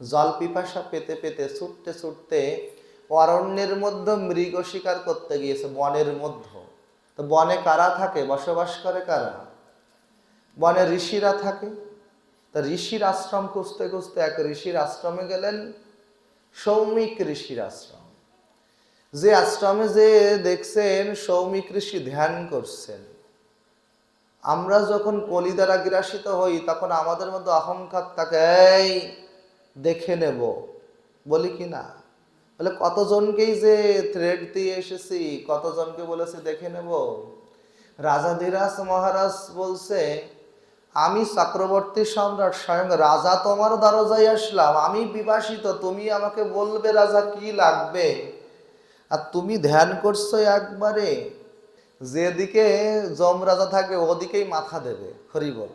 জল পিপাসা পেতে পেতে ছুটতে ছুটতে অরণ্যের মধ্যে মৃগ শিকার করতে গিয়েছে, বনের মধ্যে। তো বনে কারা থাকে, বসবাস করে কারা? বনে ঋষিরা থাকে। তা ঋষির আশ্রম খুঁজতে খুঁজতে এক ঋষির আশ্রমে গেলেন, সৌমিক ঋষির আশ্রম। যে আশ্রমে যে দেখছেন সৌমিক ঋষি ধ্যান করছেন। আমরা যখন কলি দ্বারা গ্রাসিত হই তখন আমাদের মধ্যে অহংকার থাকে, এই দেখে নেব, বলি কি না? বলে কতজনকেই যে থ্রেড দিয়ে এসেছি, কতজনকে বলেছে দেখে নেব। রাজাধিরাজ মহারাজ বলছে, আমি চক্রবর্তী সম্রাট, স্বয়ং রাজা তোমার দরজায় আসলাম, আমি বিবাসিত, তুমি আমাকে বলবে রাজা কি লাগবে, আর তুমি ধ্যান করছো একবারে, যেদিকে যমরাজা থাকবে ওদিকেই মাথা দেবে, হরি বল।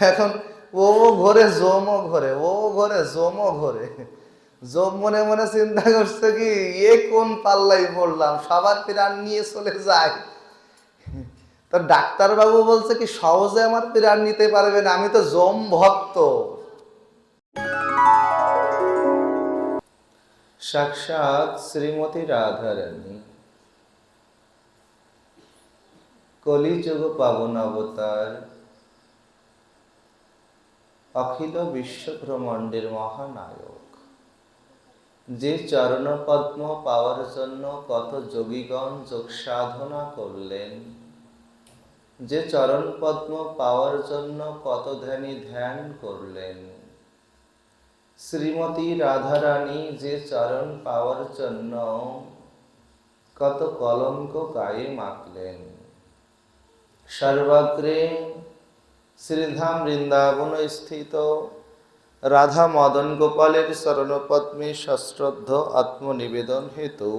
এখন ও ঘরে যমও ঘরে, ও ঘরে যমও ঘরে। যম মনে মনে চিন্তা করছে কি, এ কোন পাল্লাই পড়লাম, সবার প্রাণ নিয়ে চলে যায়। তো ডাক্তার বাবু বলছে কি, সহজে আমার প্রাণ নিতে পারবে না, আমি তো যম ভক্ত। সাক্ষাৎ শ্রীমতী রাধারানী, কলিযুগ পাবন অবতার, অখিল বিশ্ব ব্রহ্মাণ্ডের মহানায়ক, যে চরণ পদ্ম পাওয়ার জন্য কত যোগীগণ যোগ সাধনা করলেন, যে চরণ পদ্ম পাওয়ার জন্য কত ধ্যানী ধ্যান করলেন, শ্রীমতী রাধারানী যে চরণ পাওয়ার জন্য কত কলঙ্ক গায়ে মাখলেন। সর্বাগ্রে শ্রীধাম বৃন্দাবন স্থিত রাধা মদন গোপালের চরণপদ্মে সশ্রদ্ধ আত্মনিবেদন হেতু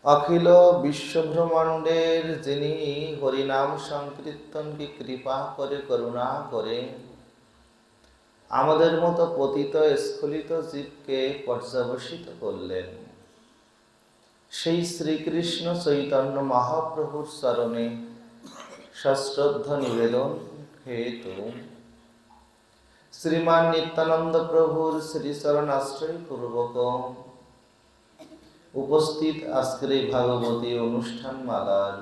অখিল বিশ্বব্রহ্মাণ্ডের যিনি হরিনাম সংকীর্তনকে কৃপা করে করুণা করে আমাদের মতো পতিত স্খলিত জীবকে পর্যবসিত করলেন, সেই শ্রীকৃষ্ণ চৈতন্য মহাপ্রভুর চরণে সশ্রদ্ধ নিবেদন হেতু শ্রীমান নিত্যানন্দ প্রভুর শ্রীচরণ আশ্রয় পূর্বক উপস্থিত আজকের এই ভাগবতী অনুষ্ঠানমালার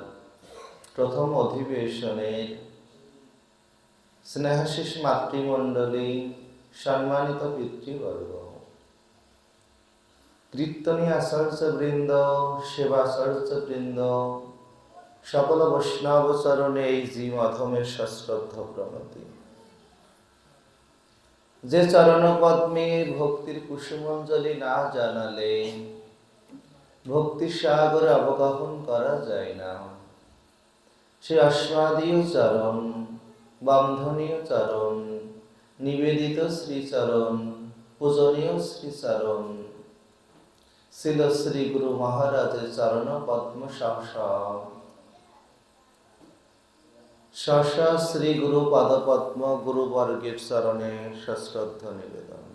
প্রথম অধিবেশনের স্নেহাশিস মাতৃমণ্ডলী, সম্মানিত পিতৃবর্গ, কীর্তনী আচার্য বৃন্দ, সেবাচার্য বৃন্দ, সকল বৈষ্ণব চরণে এই জীব অধমের সশ্রদ্ধ প্রণতি। যে চরণ পদ্মে ভক্তির কুসুমঞ্জলি না জানালে ভক্তি সাগরে অবগাহন করা যায় না, সে অস্মাদীয় চরণ, বন্ধনীয় চরণ, নিবেদিত শ্রীচরণ, পূজনীয় শ্রীচরণ ছিল শ্রী গুরু মহারাজের চরণ পদ্ম সহসা শ্রী গুরু পদপদ্ম গুরুবর্গের চরণে সশ্রদ্ধ নিবেদন।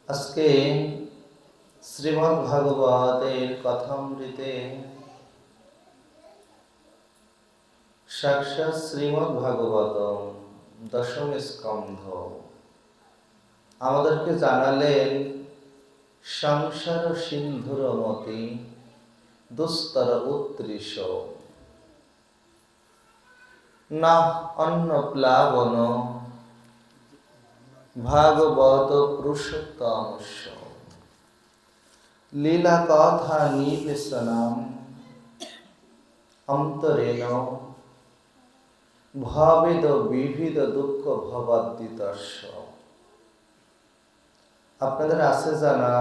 আজকে শ্রীমদ্ ভাগবতের কথামৃতে সাক্ষাৎ শ্রীমদ্ ভাগবতম দশম স্কন্ধ আমাদেরকে জানালেন সংসার সিন্ধুর মতি দুস্তর উত্তৃশ না অন্ন প্লাবন ভাগবত পুরুষোত্তমস্য লীলা কথা নিবেশনম অন্তরেণ ভবেদ বিবিধ দুঃখ ভবাদ্দিতস্য। আপনাদের আছে জানা,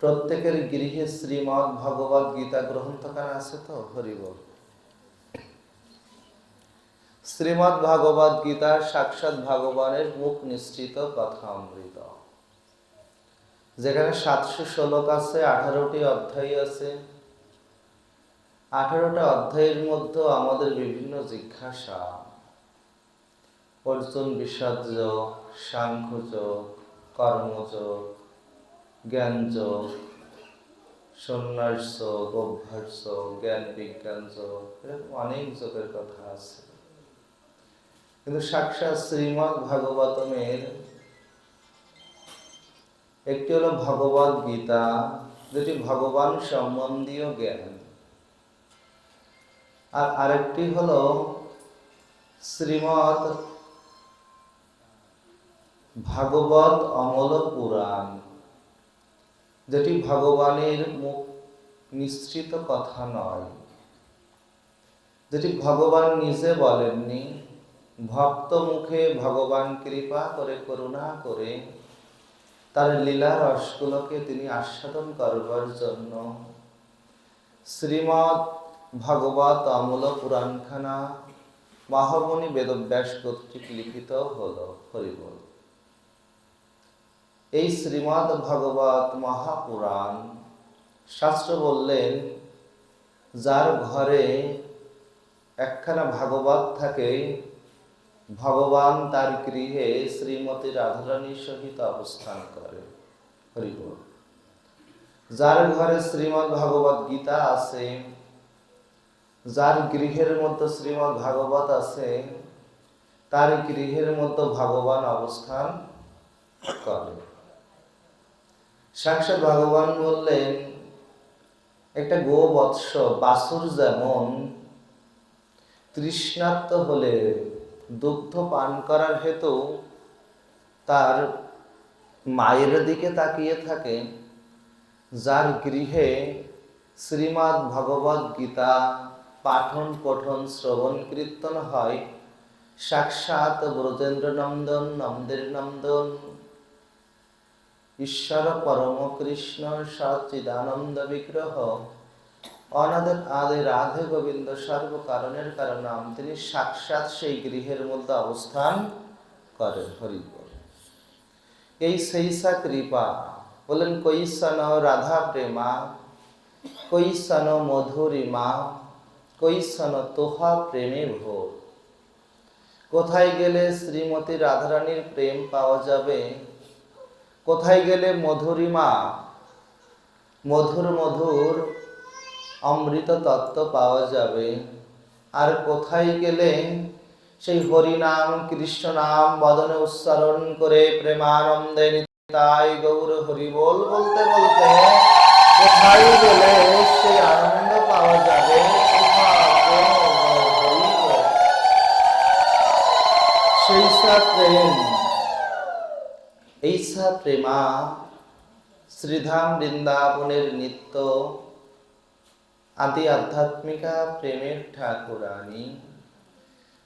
প্রত্যেকের গৃহে শ্রীমদ্ ভগবদ গীতা গ্রন্থখানা আছে তো? হরিবল। শ্রীমদ্ ভাগবত গীতা সাক্ষাৎ ভগবানের মুখ নিঃসৃত কথা অমৃত, যেখানে 700 শ্লোক আছে, 18টি অধ্যায় আছে। 18টা অধ্যায়ের মধ্যে আমাদের বিভিন্ন জিজ্ঞাসা, অর্জুন বিষাদযোগ, সাংখ্যযোগ, কর্মযোগ, জ্ঞানযোগ, সন্ন্যাস যোগ, অভ্যাস যোগ, জ্ঞান বিজ্ঞান যোগ, এরকম অনেক যোগের কথা আছে। কিন্তু সাক্ষাৎ শ্রীমদ্ ভাগবতমের একটি হলো ভগবদ গীতা, যেটি ভগবান সম্বন্ধীয় জ্ঞান, আর আরেকটি হলো শ্রীমদ্ ভাগবত অমল পুরাণ, যেটি ভগবানের মুখ নিঃসৃত কথা নয়, যেটি ভগবান নিজে বলেননি, ভক্ত মুখে ভগবান কৃপা করে করুণা করে তার লীলা রসগুলোকে তিনি আস্বাদন করবার জন্য শ্রীমদ্ ভাগবত অমল পুরাণখানা মহামুনি বেদব্যাস কর্তৃক লিখিত হলো। হরিবল। এই শ্রীমদ্ ভাগবত মহাপুরাণ শাস্ত্র বললেন, যার ঘরে একখানা ভাগবত থাকে, ভগবান তার গৃহে শ্রীমতী রাধারানীর সহিত অবস্থান করে। হরিবল। যার ঘরে শ্রীমদ্ ভাগবত গীতা আছে, যার গৃহের মধ্যে শ্রীমদ্ ভাগবত আছে, তার গৃহের মধ্যে ভগবান অবস্থান করে। সাক্ষাৎ ভগবান বললেন, একটা গোবৎস বাছুর যেমন তৃষ্ণার্ত হলে দুগ্ধ পান করার হেতু তার মায়ের দিকে তাকিয়ে থাকে, যার গৃহে শ্রীমদ্ ভগবত গীতা পাঠন পঠন শ্রবণ কীর্তন হয়, সাক্ষাৎ ব্রজেন্দ্র নন্দন নন্দের নন্দন ঈশ্বর পরম কৃষ্ণ সচ্চিদানন্দ বিগ্রহ অনাদের আদি রাধে গোবিন্দ সর্ব কারণের কারণাম, তিনি সাক্ষাৎ সেই গৃহের মধ্যে অবস্থান করেন। হরিবল। এই সেইসা কৃপা বলেন, কৈসন রাধা প্রেমা, কৈসন মধুরিমা, কৈসন তোহা প্রেমে ভোর। কোথায় গেলে শ্রীমতী রাধারানীর প্রেম পাওয়া যাবে, কোথায় গেলে মধুরিমা, মধুর মধুর অমৃত তত্ত্ব পাওয়া যাবে, আর কোথায় গেলে সেই হরিনাম কৃষ্ণ নাম বদনে উচ্চারণ করে প্রেমানন্দে নিতাই গৌর হরিবোল বলতে বলতে কোথায় গেলে সেই আনন্দ পাওয়া যাবে। সেইসা প্রেম, এইসা প্রেমা শ্রীধাম বৃন্দাবনের নিত্য আদি আধ্যাত্মিকা প্রেমের ঠাকুরানী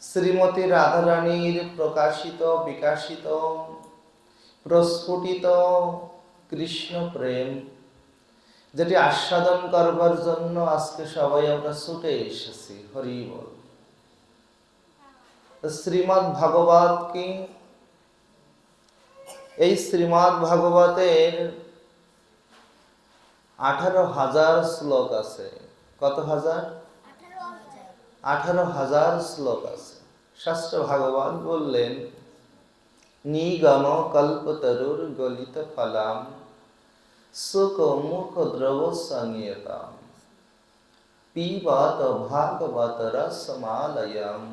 শ্রীমতী রাধারানীর প্রকাশিত বিকাশিত প্রস্ফুটিত কৃষ্ণ প্রেম, যেটি আস্বাদন করবার জন্য আজকে সবাই আমরা ছুটে এসেছি। হরি বল। শ্রীমদ্ ভাগবত কি? এই শ্রীমদ্ ভাগবতের 18,000 শ্লোক আছে। কত হাজার? 18,000 শ্লোক আছে। শাস্ত্র ভগবান বললেন, নিগম কল্পতরুর গলিত ফলাম সুখ মুখ দ্রব সংযতাম পিবত ভাগবত রসমালয়ম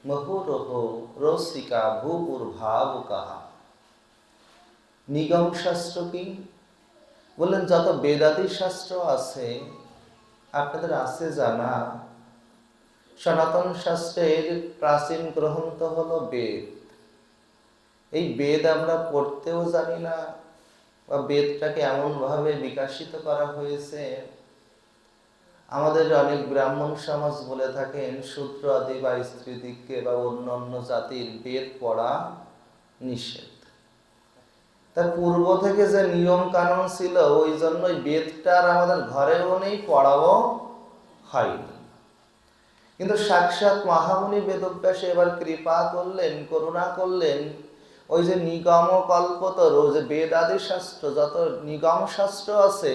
মুহুরহ রসিকা ভূপুর্ভাবুকঃ। নিগম শাস্ত্র কি? বললেন, যত বেদাদি শাস্ত্র আছে, আপনাদের আছে জানা, সনাতন শাস্ত্রের প্রাচীন গ্রন্থ হলো বেদ। এই বেদ আমরা পড়তেও জানি না, বা বেদটাকে এমন ভাবে বিকশিত করা হয়েছে, আমাদের অনেক ব্রাহ্মণ সমাজ বলে থাকেন শূদ্র আদি বা স্ত্রীদিগকে বা অন্যান্য জাতির বেদ পড়া নিষেধ। তার পূর্ব থেকে যে নিয়ম কানুন ছিল, ওই জন্যই বেদটা আমাদের ঘরেও নেই, পড়াও হয়নি। কিন্তু সাক্ষাৎ মহামুনি বেদব্যাস এবার কৃপা করলেন, করুণা করলেন, ওই যে নিগম কল্পতরু, যে বেদাদি শাস্ত্র, যত নিগম শাস্ত্র আছে,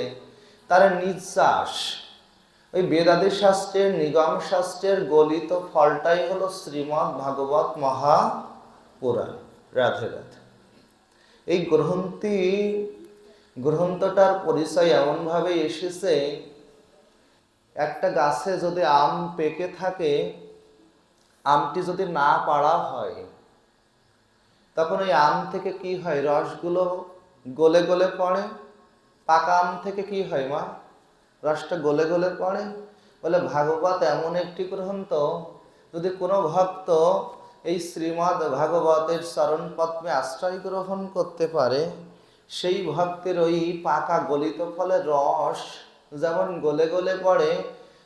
তার নিঃশ্বাস ওই বেদাদি শাস্ত্রের নিগম শাস্ত্রের গলিত ফলটাই হলো শ্রীমদ্ ভাগবত মহাপুরাণ। রাধে রাধে। এই গ্রন্থটার পরিচয় এমন ভাবে এসেছে, একটা গাছে যদি আম পেকে থাকে, আমটি যদি না পাড়া হয়, তখন ওই আম থেকে কি হয়, রসগুলো গলে গলে পড়ে। পাকা আম থেকে কি হয় মা, রসটা গলে গলে পড়ে। বলে ভাগবত এমন একটি গ্রন্থ, যদি কোনো ভক্ত এই শ্রীমদ্ ভাগবতের চরণ পদ্মে আশ্রয় গ্রহণ করতে পারে, সেই ভক্তের ওই পাকা গলিত ফলের রস যেমন গলে গলে পড়ে,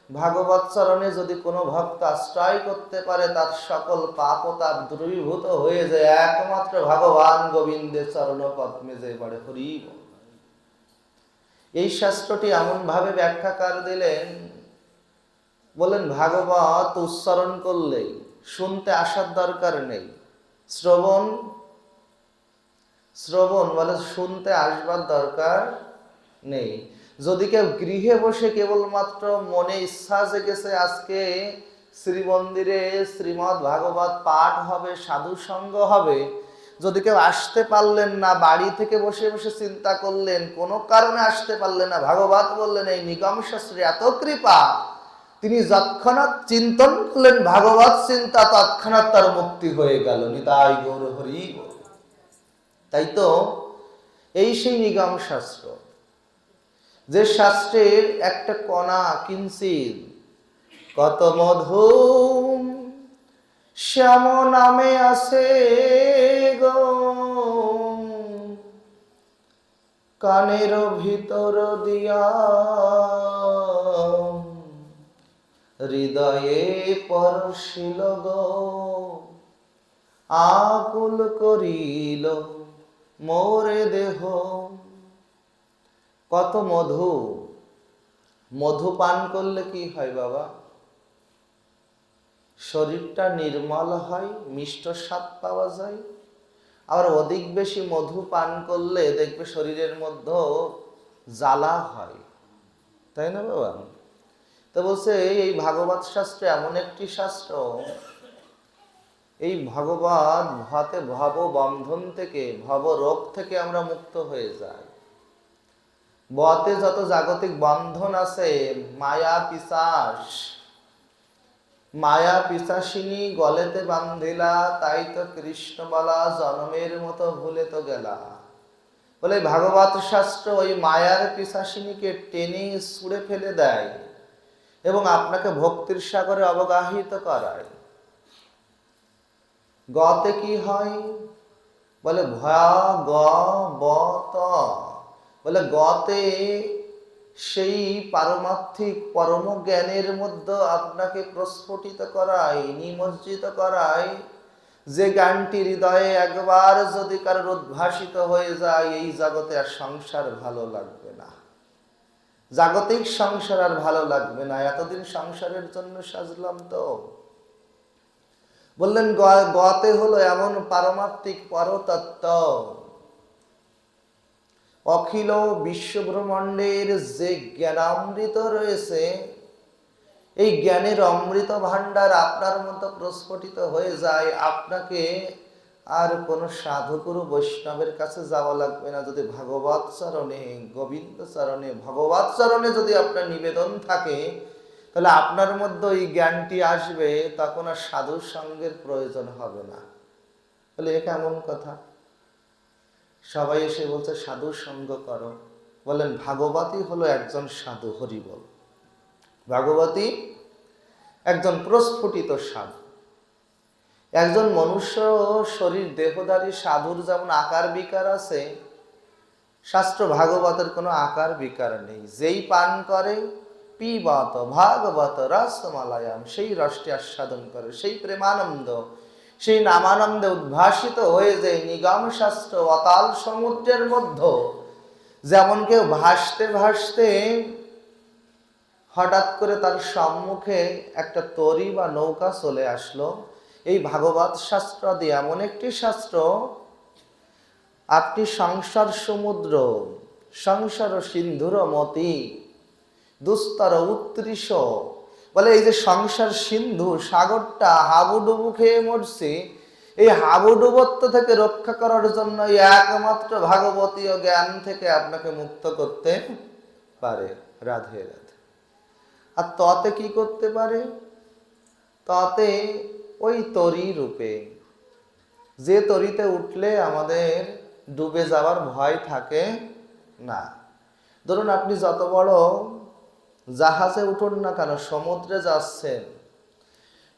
ভাগবত চরণে যদি কোনো ভক্ত আশ্রয় করতে পারে, তার সকল পাপ ও তাপ দূরীভূত হয়ে যায় একমাত্র ভগবান গোবিন্দের চরণ পদ্মে যে পড়ে। হরি বল। এই শাস্ত্রটি এমন ভাবে ব্যাখ্যাকার দিলেন, বলেন ভাগবত উচ্চারণ করলেই শুনতে আসার দরকার নেই, শ্রবণ বলে শুনতে আসবার দরকার নেই। যদি কেউ গৃহে বসে কেবলমাত্র মনে ইচ্ছা জেগেছে আজকে শ্রী মন্দিরে শ্রীমদ্ ভাগবত পাঠ হবে, সাধু সঙ্গ হবে, যদি কেউ আসতে পারলেন না, বাড়ি থেকে বসে বসে চিন্তা করলেন, কোনো কারণে আসতে পারলেন না, ভাগবত বললেন এই নিগম শাস্ত্রে এত কৃপা, তিনি যৎক্ষণাৎ চিন্তন করলেন ভাগবত চিন্তা, তৎক্ষণাৎ তার মুক্তি হয়ে গেল। নিতাই গৌর হরি বল। তাই তো এই সেই নিগম শাস্ত্র, যে শাস্ত্রের একটা কণা কিঞ্চিত, কত মধু শ্যাম নামে আছে গো, কানের ভিতর দিয়া হৃদয়ে পরশিল গো, আকুল করিল মোরে দেহ। কত মধু, মধু পান করলে কি হয় বাবা, শরীরটা নির্মল হয়, মিষ্ট স্বাদ পাওয়া যায়। আবার অধিক বেশি মধু পান করলে দেখবে শরীরের মধ্যে জ্বালা হয়, তাই না বাবা? তো বলছে এই ভাগবত শাস্ত্র এমন একটি শাস্ত্র, এই ভগবত ভাতে ভব বন্ধন থেকে, ভব রোগ থেকে আমরা মুক্ত হয়ে যাই। বতে যত জাগতিক বন্ধন আছে, মায়া পিশাচ, মায়া পিশাচিনী গলেতে বান্ধিলা, তাই তো কৃষ্ণ বলা জনমের মতো ভুলে তো গেলা। বলে ভাগবত শাস্ত্র ওই মায়ার পিশাচিনীকে টেনে ছুঁড়ে ফেলে দেয় এবং আপনাকে ভক্তির সাগরে অবগাহিত করায়। গতে কি হয়, বলে ভয়া গ ব ত, বলে গতে সেই পারমার্থিক পরম জ্ঞানের মধ্যে আপনাকে প্রস্ফুটিত করায়, নিমজ্জিত করায়, যে জ্ঞানটি হৃদয়ে একবার যদি কারোর উদ্ভাসিত হয়ে যায়, এই জগতে আর সংসার ভালো লাগবে না, জাগতিক সংসার আর ভালো লাগবে না। এতদিন সংসারের জন্য সাজলাম তো। বললেন গতে হলো এমন পারমার্থিক পরতত্ত্ব, অখিল বিশ্বব্রহ্মাণ্ডের যে জ্ঞানামৃত রয়েছে, এই জ্ঞানের অমৃত ভাণ্ডার আপনার মতো প্রস্ফুটিত হয়ে যায়, আপনাকে আর কোনো সাধুগুরু বৈষ্ণবের কাছে যাওয়া লাগবে না। যদি ভাগবত চরণে, গোবিন্দ চরণে, ভগবত চরণে যদি আপনার নিবেদন থাকে, তাহলে আপনার মধ্যে এই জ্ঞানটি আসবে, তখন আর সাধুর সঙ্গের প্রয়োজন হবে না। তাহলে এ কেমন কথা? সবাই এসে বলছে সাধু সঙ্গ করো। বলেন ভাগবতী হলো একজন সাধু। হরি বল। ভাগবতী একজন প্রস্ফুটিত সাধু। একজন মনুষ্য শরীর দেহধারী সাধুর যেমন আকার বিকার আছে, শাস্ত্র ভাগবতের কোনো আকার বিকার নেই। যেই পান করে পিবত ভাগবত রসমালায়াম, সেই রসটি আস্বাদন করে, সেই প্রেমানন্দ, সেই নামানন্দে উদ্ভাসিত হয়ে যায়। নিগম শাস্ত্র অতাল সমুদ্রের মধ্যে যেমন কেউ ভাসতে ভাসতে হঠাৎ করে তার সম্মুখে একটা তরী বা নৌকা চলে আসলো, এই ভাগবত শাস্ত্র দিয়ে এমন একটি শাস্ত্র, আপনি সংসার সমুদ্র, সংসার সিন্ধুর মতি দুস্তর উত্তৃষ, বলে এই যে সংসার সিন্ধু সাগরটা হাবুডুবু খেয়ে মরছে, এই হাবুডুবত্ব থেকে রক্ষা করার জন্য একমাত্র ভাগবতীয় জ্ঞান থেকে আপনাকে মুক্ত করতে পারে। রাধে রাধে। আর ততে কি করতে পারে? ততে ওই তরি রূপে যে তরিতে উঠলে আমাদের ডুবে যাওয়ার ভয় থাকে না। ধরুন আপনি যত বড় জাহাজে উঠুন না কেন, সমুদ্রে যাচ্ছেন,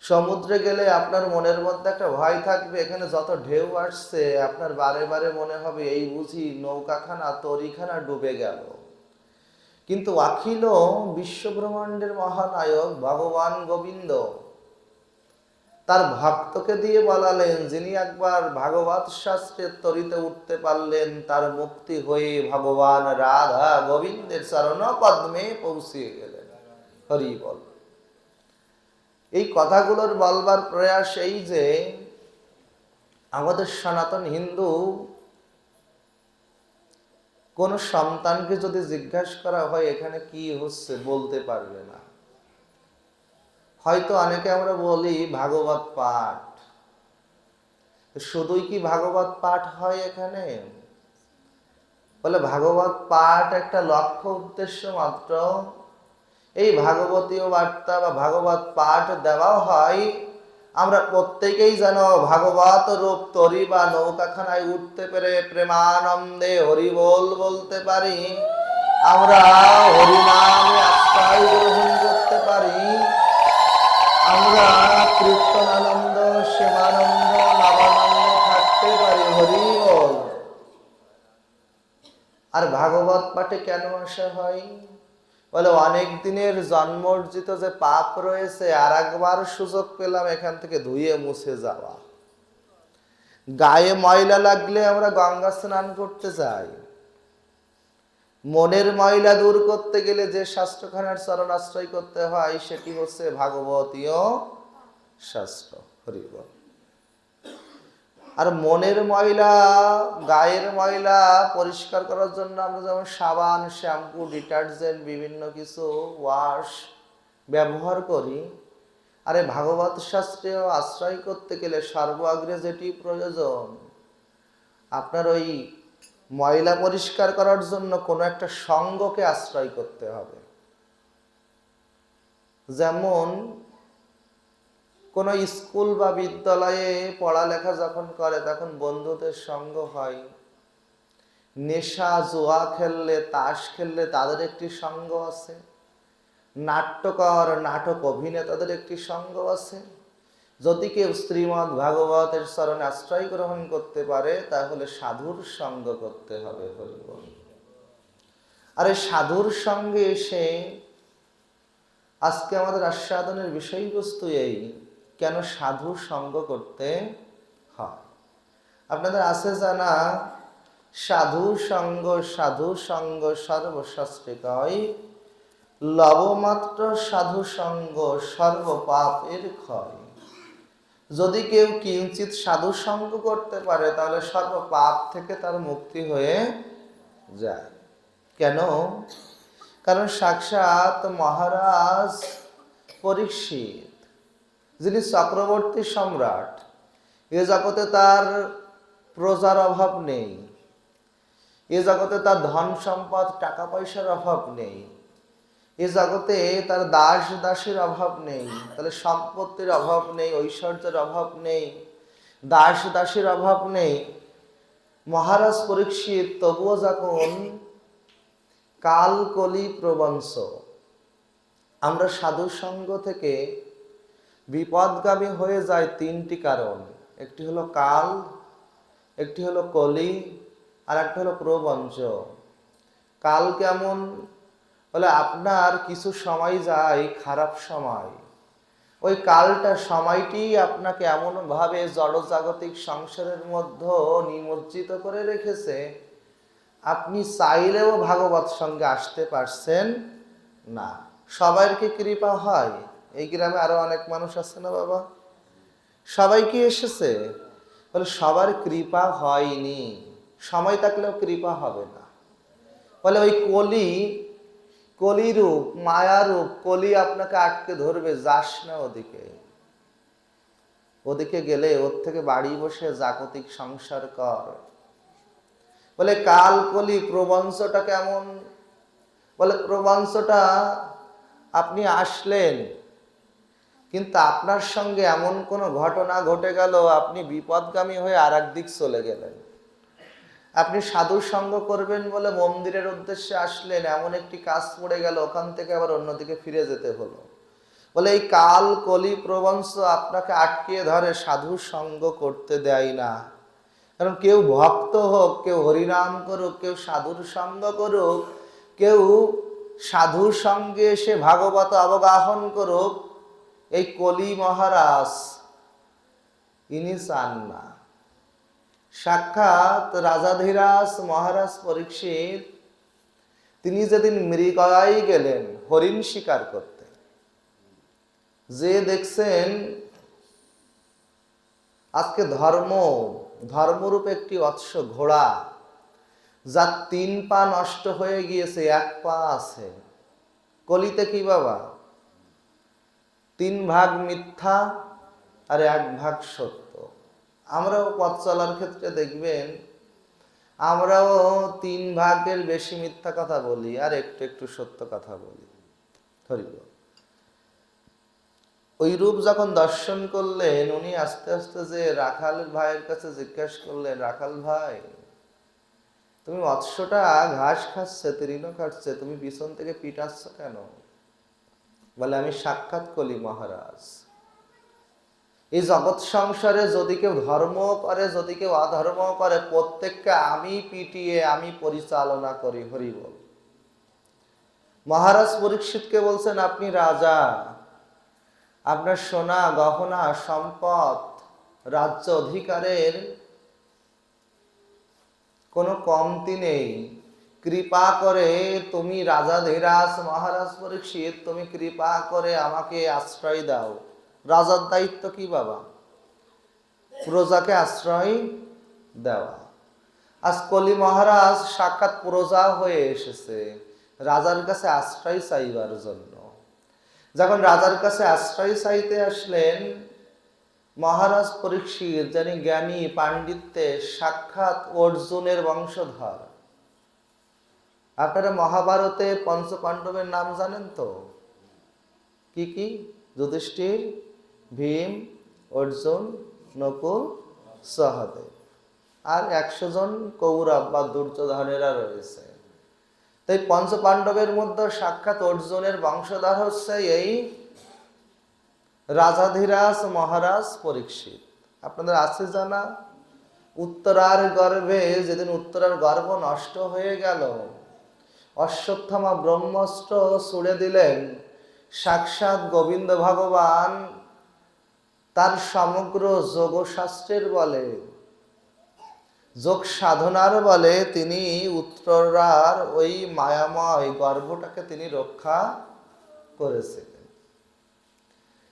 সমুদ্রে গেলে আপনার মনের মধ্যে একটা ভয় থাকবে, এখানে যত ঢেউ আসছে আপনার বারে বারে মনে হবে এই বুঝি নৌকাখানা তরিখানা ডুবে গেল। কিন্তু অখিল বিশ্বব্রহ্মাণ্ডের মহানায়ক ভগবান গোবিন্দ তার ভক্তকে দিয়ে বলালেন, যিনি একবার ভাগবত শাস্ত্রের তরিতে উঠতে পারলেন তার মুক্তি হয়ে ভগবান রাধা গোবিন্দের চরণ পদ্মে পৌঁছিয়ে গেলেন। হরি বল। এই কথাগুলোর বলবার প্রয়াস এই যে আমাদের সনাতন হিন্দু কোন সন্তানকে যদি জিজ্ঞাসা করা হয় এখানে কি হচ্ছে, বলতে পারবে না। হয়তো অনেকে আমরা বলি ভাগবত পাঠ, শুধুই কি ভাগবত পাঠ হয় এখানে? বলে ভাগবত পাঠ একটা লক্ষ্য উদ্দেশ্য মাত্র। এই ভাগবতীয় বার্তা বা ভাগবত পাঠ দেওয়াও হয় আমরা প্রত্যেকেই যেন ভাগবত রূপ তরি বা নৌকাখানায় উঠতে পেরে প্রেমানন্দে হরি বল বলতে পারি, আমরা হরিনামে আশ্রয় গ্রহণ করতে পারি, আমরা কীর্তনানন্দ শ্যামানন্দ নবানন্দ থাকতে পারি। হরি বল। আর ভাগবত পাঠে কেন আসা হয়? বলে অনেক দিনের জন্মর্জিত যে পাপ রয়েছে আর একবার সুযোগ পেলাম এখান থেকে ধুয়ে মুছে যাওয়া। গায়ে ময়লা লাগলে আমরা গঙ্গা স্নান করতে যাই, মনের ময়লা দূর করতে গেলে যে শাস্ত্রখানার চরণ আশ্রয় করতে হয় সেটি হচ্ছে ভাগবতীয় শাস্ত্র। হরি বল। আর মনের ময়লা গায়ের ময়লা পরিষ্কার করার জন্য আমরা যেমন সাবান শ্যাম্পু ডিটারজেন্ট বিভিন্ন কিছু ওয়াশ ব্যবহার করি, আরে ভাগবত শাস্ত্রে আশ্রয় করতে গেলে সর্বাগ্রে যেটি প্রয়োজন, আপনার ওই ময়লা পরিষ্কার করার জন্য কোনো একটা সঙ্গকে আশ্রয় করতে হবে। যেমন কোনো স্কুল বা বিদ্যালয়ে পড়ালেখা যখন করে তখন বন্ধুদের সঙ্গ হয়, নেশা জুয়া খেললে তাস খেললে তাদের একটি সঙ্গ আছে, নাট্যকর নাটক অভিনেতাদের একটি সঙ্গ আছে। যদি কেউ শ্রীমদ্ ভাগবতের চরণে আশ্রয় গ্রহণ করতে পারে তাহলে সাধুর সঙ্গ করতে হবে। হরি বল। আর এই সাধুর সঙ্গে এসে আজকে আমাদের আস্বাদনের বিষয়বস্তু এই, কেন সাধু সঙ্গ করতে হয়। আপনাদের আছে জানা, সাধু সঙ্গ সর্বশাস্ত্রিকয়, লবমাত্র সাধু সঙ্গ সর্ব পাপের ক্ষয়। যদি কেউ কিঞ্চিত সাধু সঙ্গ করতে পারে তাহলে সর্ব পাপ থেকে তার মুক্তি হয়ে যায়। কেন? কারণ সাক্ষাৎ মহারাজ পরীক্ষিত, যিনি চক্রবর্তী সম্রাট, এ জগতে তার প্রজার অভাব নেই, এ জগতে তার ধন সম্পদ টাকা পয়সার অভাব নেই, এ জগতে তার দাস দাসীর অভাব নেই, তাহলে সম্পত্তির অভাব নেই, ঐশ্বর্যের অভাব নেই, দাস দাসীর অভাব নেই। মহারাজ পরীক্ষিত তবুও যখন কাল কলি প্রবংশ, আমরা সাধু সঙ্গ থেকে বিপদগামী হয়ে যায় তিনটি কারণ। একটি হলো কাল, একটি হলো কলি, আর একটা হলো প্রবঞ্চ। কাল কেমন? বলে আপনার কিছু সময় যায় খারাপ সময়, ওই কালটা সময়টি আপনাকে এমনভাবে জড়জাগতিক সংসারের মধ্যে নিমজ্জিত করে রেখেছে আপনি চাইলেও ভাগবত সঙ্গে আসতে পারছেন না। সবার কি কৃপা হয়? এই গ্রামে আরো অনেক মানুষ আছে না বাবা, সবাই কি এসেছে? বলে সবার কৃপা হয়নি, সময় থাকলেও কৃপা হবে না। বলে ওই কলিরূপ মায়ারূপ কলি আপনাকে আটকে ধরবে, যাস না ওদিকে, ওদিকে গেলে ওর থেকে বাড়ি বসে জাগতিক সংসার কর। বলে কাল কলি প্রবঞ্চটা কেমন? বলে প্রবঞ্চটা আপনি আসলেন, কিন্তু আপনার সঙ্গে এমন কোনো ঘটনা ঘটে গেল, আপনি বিপদগামী হয়ে আর একদিক চলে গেলেন। আপনি সাধু সঙ্গ করবেন বলে মন্দিরের উদ্দেশ্যে আসলেন, এমন একটি কাজ পড়ে গেল, ওখান থেকে আবার অন্যদিকে ফিরে যেতে হলো। বলে এই কাল কলি প্রবঞ্চ আপনাকে আটকিয়ে ধরে, সাধু সঙ্গ করতে দেয় না। কারণ কেউ ভক্ত হোক, কেউ হরিনাম করুক, কেউ সাধুর সঙ্গ করুক, কেউ সাধুর সঙ্গে এসে ভাগবত অবগাহন করুক, এই কলি মহারাজ ইনি চান না। সাক্ষাৎ রাজাধিরাজ মহারাজ পরীক্ষিত তিনি যেদিন মৃগয়ায় গেলেন হরিণ শিকার করতে, যে দেখছেন আজকে ধর্মরূপে একটি অশ্ব ঘোড়া, যার 3 পা নষ্ট হয়ে গিয়েছে, 1 পা আছে। কলিতে কি বাবা, 3 ভাগ মিথ্যা আর 1 ভাগ সত্য। আমরাও পথ চলার ক্ষেত্রে দেখবেন, আমরাও 3 ভাগের বেশি মিথ্যা কথা বলি আর একটু একটু সত্য কথা বলি। হরিবল। ওই রূপ যখন দর্শন করলেন, উনি আস্তে আস্তে যে রাখাল ভাইয়ের কাছে জিজ্ঞাসা করলেন, রাখাল ভাই, তুমি মৎস্যটা ঘাস খাচ্ছে, তৃণ খাচ্ছে, তুমি পিছন থেকে পিটাচ্ছ কেন? বলে আমি সাক্ষাৎ কলি মহারাজ। এই জগৎ সংসারে যদি কেউ ধর্ম করে, যদি কেউ অধর্ম করে, প্রত্যেককে আমি পিটিয়ে আমি পরিচালনা করি। হরিবল। মহারাজ পরীক্ষিতকে বলছেন, আপনি রাজা, আপনার সোনা গহনা সম্পদ রাজ্য অধিকারের কোনো কমতি নেই, কৃপা করে তুমি রাজাধিরাজ মহারাজ পরীক্ষিত, তুমি কৃপা করে আমাকে আশ্রয় দাও। রাজার দায়িত্ব কি বাবা? প্রজাকে আশ্রয় দেওয়া। আজ কলি মহারাজ সাক্ষাৎ প্রজা হয়ে এসেছে রাজার কাছে আশ্রয় চাইবার জন্য। যখন রাজার কাছে আশ্রয় চাইতে আসলেন, মহারাজ পরীক্ষিত যিনি জ্ঞানী পাণ্ডিত্যে সাক্ষাৎ অর্জুনের বংশধর। আপনারা মহাভারতে পঞ্চপাণ্ডবের নাম জানেন তো? কি কি? যুধিষ্ঠির, ভীম, অর্জুন, নকুল, সহদেব, আর 100 জন কৌরব বা দুর্যোধনেরা রয়েছে। তাই পঞ্চপাণ্ডবের মধ্যে সাক্ষাৎ অর্জুনের বংশধর হচ্ছে এই রাজাধিরাজ মহারাজ পরীক্ষিত। আপনাদের আছে জানা? উত্তরার গর্ভে যেদিন উত্তরার গর্ভ নষ্ট হয়ে গেল, অশ্বত্থামা ব্রহ্মাস্ত্র ছুড়ে দিলেন, সাক্ষাৎ গোবিন্দ ভগবান তার সমগ্র যোগশাস্ত্রের বলে, যোগ সাধনার বলে তিনি উত্তরার ওই মায়াময় গর্ভটাকে তিনি রক্ষা করেছিলেন।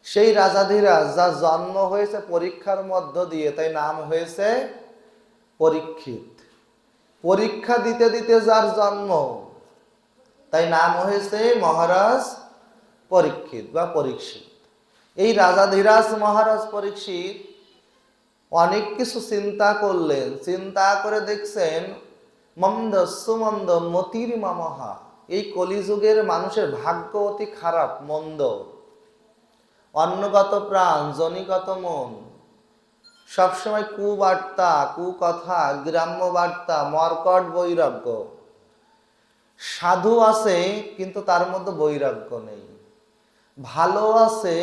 সেই রাজাধিরাজ যার জন্ম হয়েছে পরীক্ষার মধ্য দিয়ে, তাই নাম হয়েছে পরীক্ষিত। পরীক্ষা দিতে দিতে যার জন্ম, তাই নাম হয়েছে মহারাজ পরীক্ষিত বা পরীক্ষিত। এই রাজাধিরাজ মহারাজ পরীক্ষিত অনেক কিছু চিন্তা করলেন। চিন্তা করে দেখছেন, মন্দ সুমন্দ মতির মামহা, এই কলিযুগের মানুষের ভাগ্য অতি খারাপ, মন্দ। অন্নগত প্রাণ, জনিগত মন, সবসময় কুবার্তা, কুকথা, গ্রাম্য বার্তা, মর্কট বৈরাগ্য। সাধু আছে কিন্তু তার মধ্যে বৈরাগ্য নেই, ভালো আছে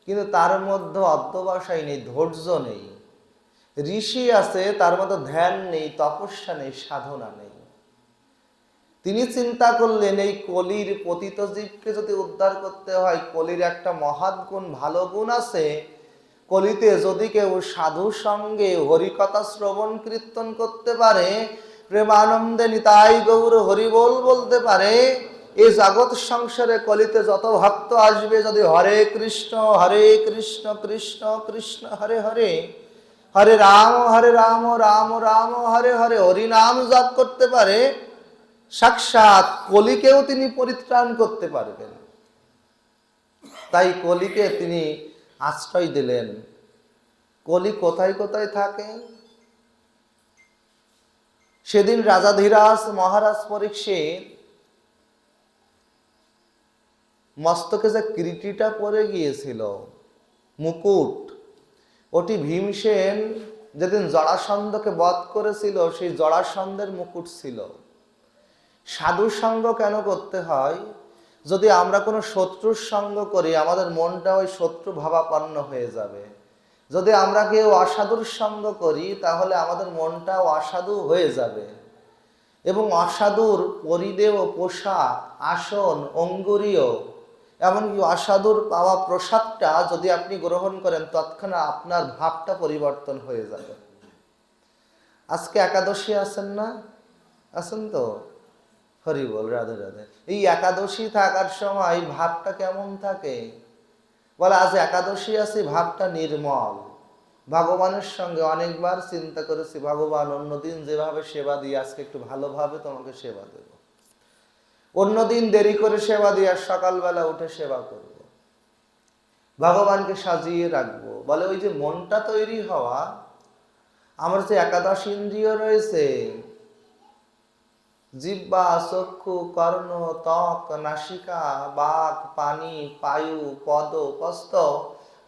কিন্তু তার মধ্যে অধ্যবসায় নেই, ধৈর্য নেই। ঋষি আছে, তার মধ্যে ধ্যান নেই, তপস্যা নেই, সাধনা নেই। তিনি চিন্তা করলেন, এই কলির পতিত জীবকে যদি উদ্ধার করতে হয়, কলির একটা মহৎ গুণ, ভালো গুণ আছে। কলিতে যদি কেউ সাধু সঙ্গে হরিকথা শ্রবণ কীর্তন করতে পারে, প্রেমানন্দে নিতাই গৌর হরিবোল বলতে পারে, এই জগৎ সংসারে কলিতে যত ভক্ত আসবে, যদি হরে কৃষ্ণ কৃষ্ণ কৃষ্ণ হরে হরে, হরে রাম রাম রাম হরে হরে, হরি নাম জপ করতে পারে, সাক্ষাৎ কলিকেও তিনি পরিত্রাণ করতে পারবেন। তাই কলিকে তিনি আশ্রয় দিলেন। কলি কোথায় কোথায় থাকে? সেদিন রাজাধিরাজ মহারাজ পরীক্ষিত মস্তকে যে কিরীটিটা পরে গিয়েছিল, মুকুট, ওটি ভীমসেন যেদিন জরাসন্ধকে বধ করেছিল সেই জরাসন্ধের মুকুট ছিল। সাধু সঙ্গ কেন করতে হয়? যদি আমরা কোনো শত্রুর সঙ্গ করি আমাদের মনটা ওই শত্রু ভাবাপন্ন হয়ে যাবে। যদি আমরা কেউ অসাধুর সঙ্গ করি তাহলে আমাদের মনটাও অসাধু হয়ে যাবে। এবং অসাধুর পরিধেয়, পোশাক, আসন, অঙ্গুরীয়, এমনকি অসাধুর পাওয়া প্রসাদটা যদি আপনি গ্রহণ করেন তৎক্ষণাৎ আপনার ভাবটা পরিবর্তন হয়ে যাবে। আজকে একাদশী আছেন না? আছেন তো? হরি বল, রাধে রাধে। এই একাদশী থাকার সময় ভাবটা কেমন থাকে? বলে আজ একাদশী আছে, ভাবটা নির্মল। ভগবানের সঙ্গে অনেকবার চিন্তা করেছি, ভগবান অন্যদিন যেভাবে সেবা দিই আজকে একটু ভালোভাবে তোমাকে সেবা দেব, অন্যদিন দেরি করে সেবা দিয়ে আর সকালবেলা উঠে সেবা করব, ভগবানকে সাজিয়ে রাখবো। বলে ওই যে মনটা তৈরি হওয়া, আমার যে একাদশ ইন্দ্রিয় রয়েছে, জিহ্বা, চক্ষু, কর্ণ, ত্বক, নাসিকা, বাক, পানি, পায়ু, পদ, কস্ত,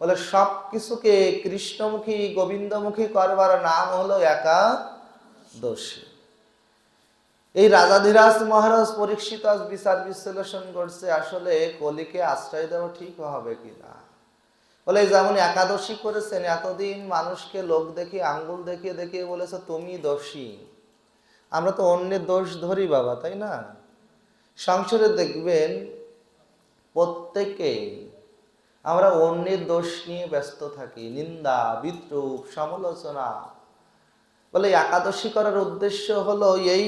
বলে সব কিছুকে কৃষ্ণমুখী, গোবিন্দমুখী করবার নাম হলো একাদশী। এই রাজাধিরাজ মহারাজ পরীক্ষিত আজ বিচার বিশ্লেষণ করছে আসলে কলিকে আশ্রয় দেওয়া ঠিক হবে কিনা। বলে যেমন একাদশী করেছেন, এতদিন মানুষকে লোক দেখিয়ে, আঙ্গুল দেখিয়ে দেখিয়ে বলেছে তুমি দোষী। আমরা তো অন্যের দোষ ধরি বাবা, তাই না? সংসারে দেখবেন প্রত্যেকে আমরা অন্যের দোষ নিয়ে ব্যস্ত থাকি, নিন্দা, বিদ্রূপ, সমালোচনা। বলে একাদশী করার উদ্দেশ্য হলো এই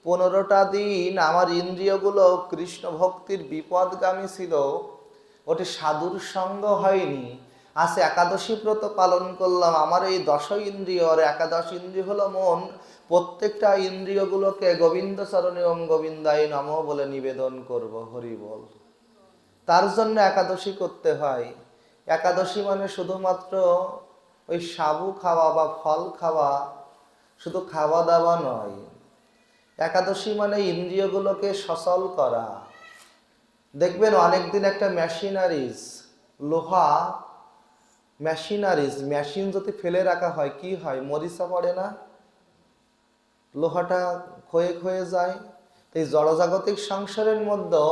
15টা দিন আমার ইন্দ্রিয়গুলো কৃষ্ণ ভক্তির বিপদগামী ছিল, ওটি সাধুর সঙ্গ হয়নি। আজ একাদশী ব্রত পালন করলাম, আমার এই 10 ইন্দ্রিয় আর একাদশ ইন্দ্রিয় হলো মন, প্রত্যেকটা ইন্দ্রিয়গুলোকে গোবিন্দ চরণে ওম গোবিন্দায় নমঃ বলে নিবেদন করব, হরি বল। তার জন্য একাদশী করতে হয়। একাদশী মানে শুধুমাত্র ওই সাবু খাওয়া বা ফল খাওয়া, শুধু খাওয়া দাওয়া নয়। একাদশী মানে ইন্দ্রিয়গুলোকে সচল করা। দেখবেন অনেকদিন একটা মেশিনারিজ, লোহা মেশিনারিজ, মেশিন যদি ফেলে রাখা হয় কি হয়? মরিচা পড়ে না? লোহাটা ক্ষয়ে ক্ষয়ে যায়। এই জড়জাগতিক সংসারের মধ্যে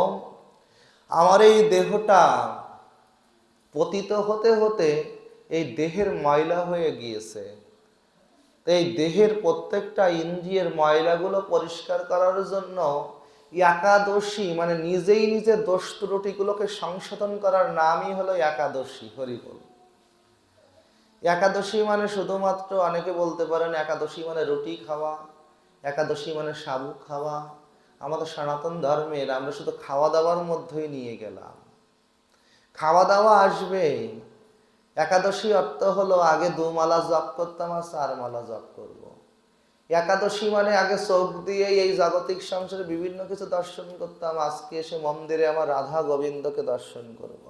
আমার এই দেহটা পতিত হতে হতে এই দেহের ময়লা হয়ে গিয়েছে। এই দেহের প্রত্যেকটা ইন্দ্রিয়ের ময়লাগুলো পরিষ্কার করার জন্য একাদশী মানে নিজেই নিজের দোষ ত্রুটিগুলোকে সংশোধন করার নামই হলো একাদশী, হরি বল। একাদশী মানে শুধুমাত্র, অনেকে বলতে পারেন একাদশী মানে রুটি খাওয়া, একাদশী মানে সাবু খাওয়া। আমাদের সনাতন ধর্মের আমরা শুধু খাওয়া দাওয়ার মধ্যেই নিয়ে গেলাম। খাওয়া দাওয়া আসবে। একাদশী অর্থ হলো আগে 2 মালা জপ করতাম আর 4 মালা জপ করব। একাদশী মানে আগে চোখ দিয়ে এই জাগতিক সংসারে বিভিন্ন কিছু দর্শন করতাম, আজকে এসে মন্দিরে আমার রাধা গোবিন্দকে দর্শন করব।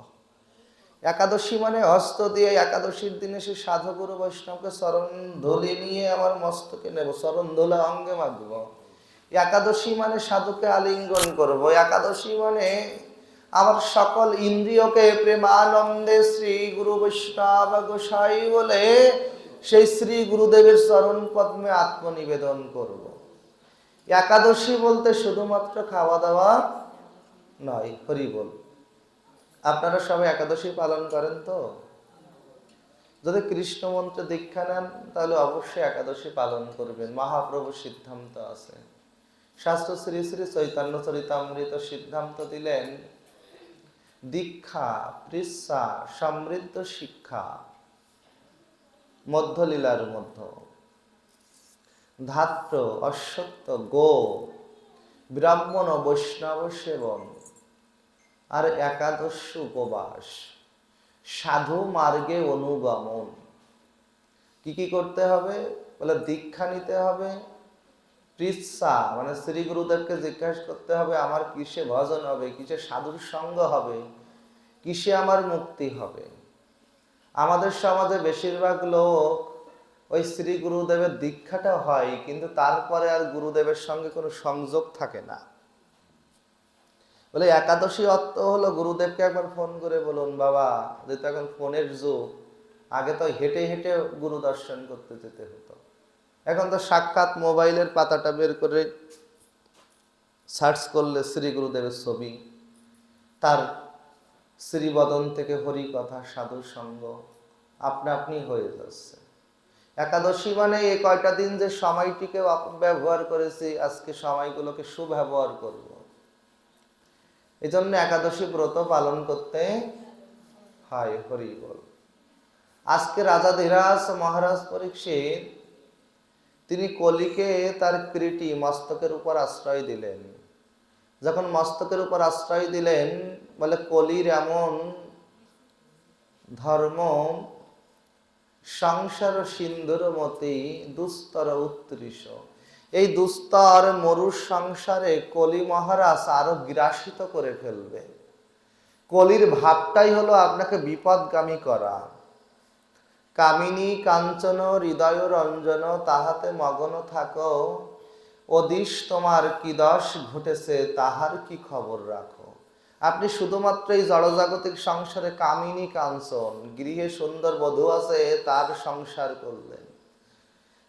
একাদশী মানে হস্ত দিয়ে একাদশীর দিনে সে সাধুগুরু বৈষ্ণবকে চরণ ধুলি নিয়ে আমার মস্তকে নেব, চরণ ধুলা অঙ্গে মাখবো। একাদশী মানে সাধুকে আলিঙ্গন করব। একাদশী মানে আমার সকল ইন্দ্রিয়কে প্রেমানন্দে শ্রী গুরু বৈষ্ণব গোসাই বলে সেই শ্রী গুরুদেবের চরণ পদ্মে আত্মনিবেদন করব। একাদশী বলতে শুধুমাত্র খাওয়া দাওয়া নয়, হরি বল। আপনারা সবাই একাদশী পালন করেন তো? যদি কৃষ্ণ মন্ত্রে দীক্ষা নেন তাহলে অবশ্যই একাদশী পালন করবেন। মহাপ্রভুর সিদ্ধান্ত আছে। শাস্ত্র শ্রী শ্রী চৈতন্য চরিতামৃত সিদ্ধান্ত দিলেন, দীক্ষা, পৃচ্ছা, সমৃদ্ধ শিক্ষা, মধ্যলীলার মধ্য, ধাত্র, অশ্বত্থ, গো, ব্রাহ্মণ, বৈষ্ণব সেবন, আর একাদশ উপবাস, সাধু মার্গে অনুগমন। কি কি করতে হবে? বলে দীক্ষা নিতে হবে, পৃচ্ছা মানে শ্রী গুরুদেবকে জিজ্ঞাসা করতে হবে আমার কিসে ভজন হবে, কিসে সাধুর সঙ্গ হবে, কিসে আমার মুক্তি হবে। আমাদের সমাজে বেশিরভাগ লোক ওই শ্রী গুরুদেবের দীক্ষাটা হয় কিন্তু তারপরে আর গুরুদেবের সঙ্গে কোনো সংযোগ থাকে না। বলে একাদশী অর্থ হলো গুরুদেবকে একবার ফোন করে বলুন, বাবা যেহেতু এখন ফোনের যুগ, আগে তো হেঁটে হেঁটে গুরু দর্শন করতে যেতে হতো, এখন তো সাক্ষাৎ মোবাইলের পাতাটা বের করে সার্চ করলে শ্রী গুরুদেবের ছবি, তার শ্রীবদন থেকে হরি কথা সাধু সঙ্গ আপনা আপনি হয়ে যাচ্ছে। একাদশী মানে এই কয়টা দিন যে সময়টিকে অপব্যবহার করেছি, আজকে সময়গুলোকে সুব্যবহার করব। এই জন্য একাদশী ব্রত পালন করতে হয়। হরি বল। আজকে রাজা ধীরাজ মহারাজ পরীক্ষিত তিনি কলিকে তার কৃতি মস্তকের উপর আশ্রয় দিলেন। যখন মস্তকের উপর আশ্রয় দিলেন, বলে কলির এমন ধর্ম সংসার সিন্ধুর মতি দুস্তর উত্তৃষ। এই দুস্তর মরু সংসারে কলি মহারাজ আরো গ্রাসিত করে ফেলবে। কলির ভাবটাই হলো আপনাকে বিপদগামী করা। কামিনী কাঞ্চন হৃদয় রঞ্জন তাহাতে মগ্ন থাকো, অদিশ তোমার কি দশ ঘটেছে তাহার কি খবর রাখো। আপনি শুধুমাত্র এই জড়জাগতিক সংসারে কামিনী কাঞ্চন, গৃহে সুন্দর বধূ আছে তার সংসার করলেন,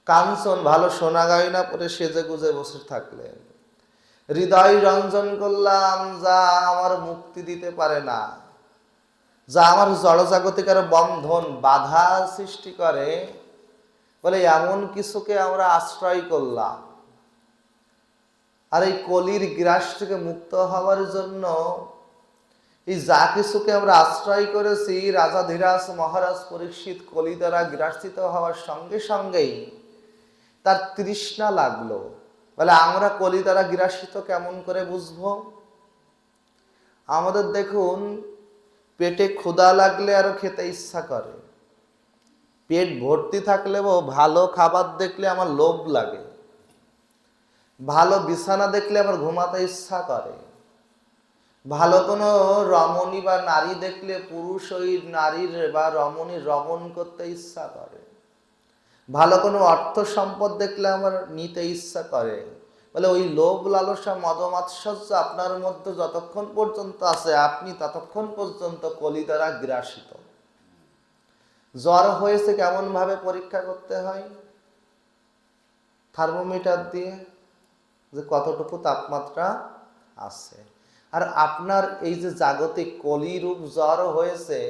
কাঞ্চন ভালো সোনা গয়না পরে সেজে গুজে বসে থাকলেন, হৃদয় রঞ্জন করলাম যা আমার মুক্তি দিতে পারে না, যা আমার জড়জাগতিক বন্ধন বাধা সৃষ্টি করে, বলে এমন কিছুকে আমরা আশ্রয় করলাম। আর এই কলির গ্রাস থেকে মুক্ত হওয়ার জন্য এই যা কিছুকে আমরা আশ্রয় করেছি, রাজা ধীরাজ মহারাজ পরীক্ষিত কলি দ্বারা গ্রাসিত হওয়ার সঙ্গে সঙ্গেই তার তৃষ্ণা লাগলো। বলে আমরা কলি দ্বারা গ্রাসিত কেমন করে বুঝবো? আমাদের দেখুন, পেটে ক্ষুধা লাগলে আরো খেতে ইচ্ছা করে, পেট ভর্তি থাকলেও ভালো খাবার দেখলে আমার লোভ লাগে, ভালো বিছানা দেখলে আমার ঘুমাতে ইচ্ছা করে, ভালো কোনো রমণী বা নারী দেখলে পুরুষ ওই নারীর বা রমণীর রমণ করতে ইচ্ছা করে, ভালো কোনো অর্থ সম্পদ দেখলে আমার নিতে ইচ্ছা করে। বলে ওই লোভ লালসা মদমাৎসর্য আপনার মধ্যে যতক্ষণ পর্যন্ত আছে, আপনি ততক্ষণ পর্যন্ত কলি দ্বারা গ্রাসিত। জ্বর হয়েছে কেমন ভাবে পরীক্ষা করতে হয়? থার্মোমিটার দিয়ে যে কতটুকু তাপমাত্রা আছে। আর আপনার এই যে জাগতিক কলিরূপ জ্বর হয়েছে,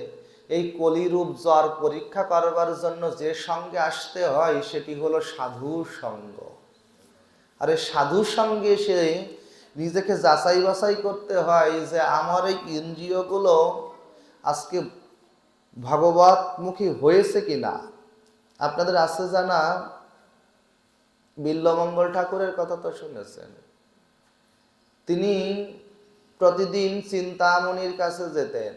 এই কলিরূপ জ্বর পরীক্ষা করবার জন্য যে সঙ্গে আসতে হয় সেটি হলো সাধু সঙ্গ। আর এই সাধু সঙ্গে সে নিজেকে যাচাই বাছাই করতে হয় যে আমার এই ইন্দ্রিয়গুলো আজকে ভগবতমুখী হয়েছে কিনা। আপনাদের আছে জানা, বিল্বমঙ্গল ঠাকুরের কথা তো শুনেছেন। তিনি প্রতিদিন চিন্তামণির কাছে যেতেন,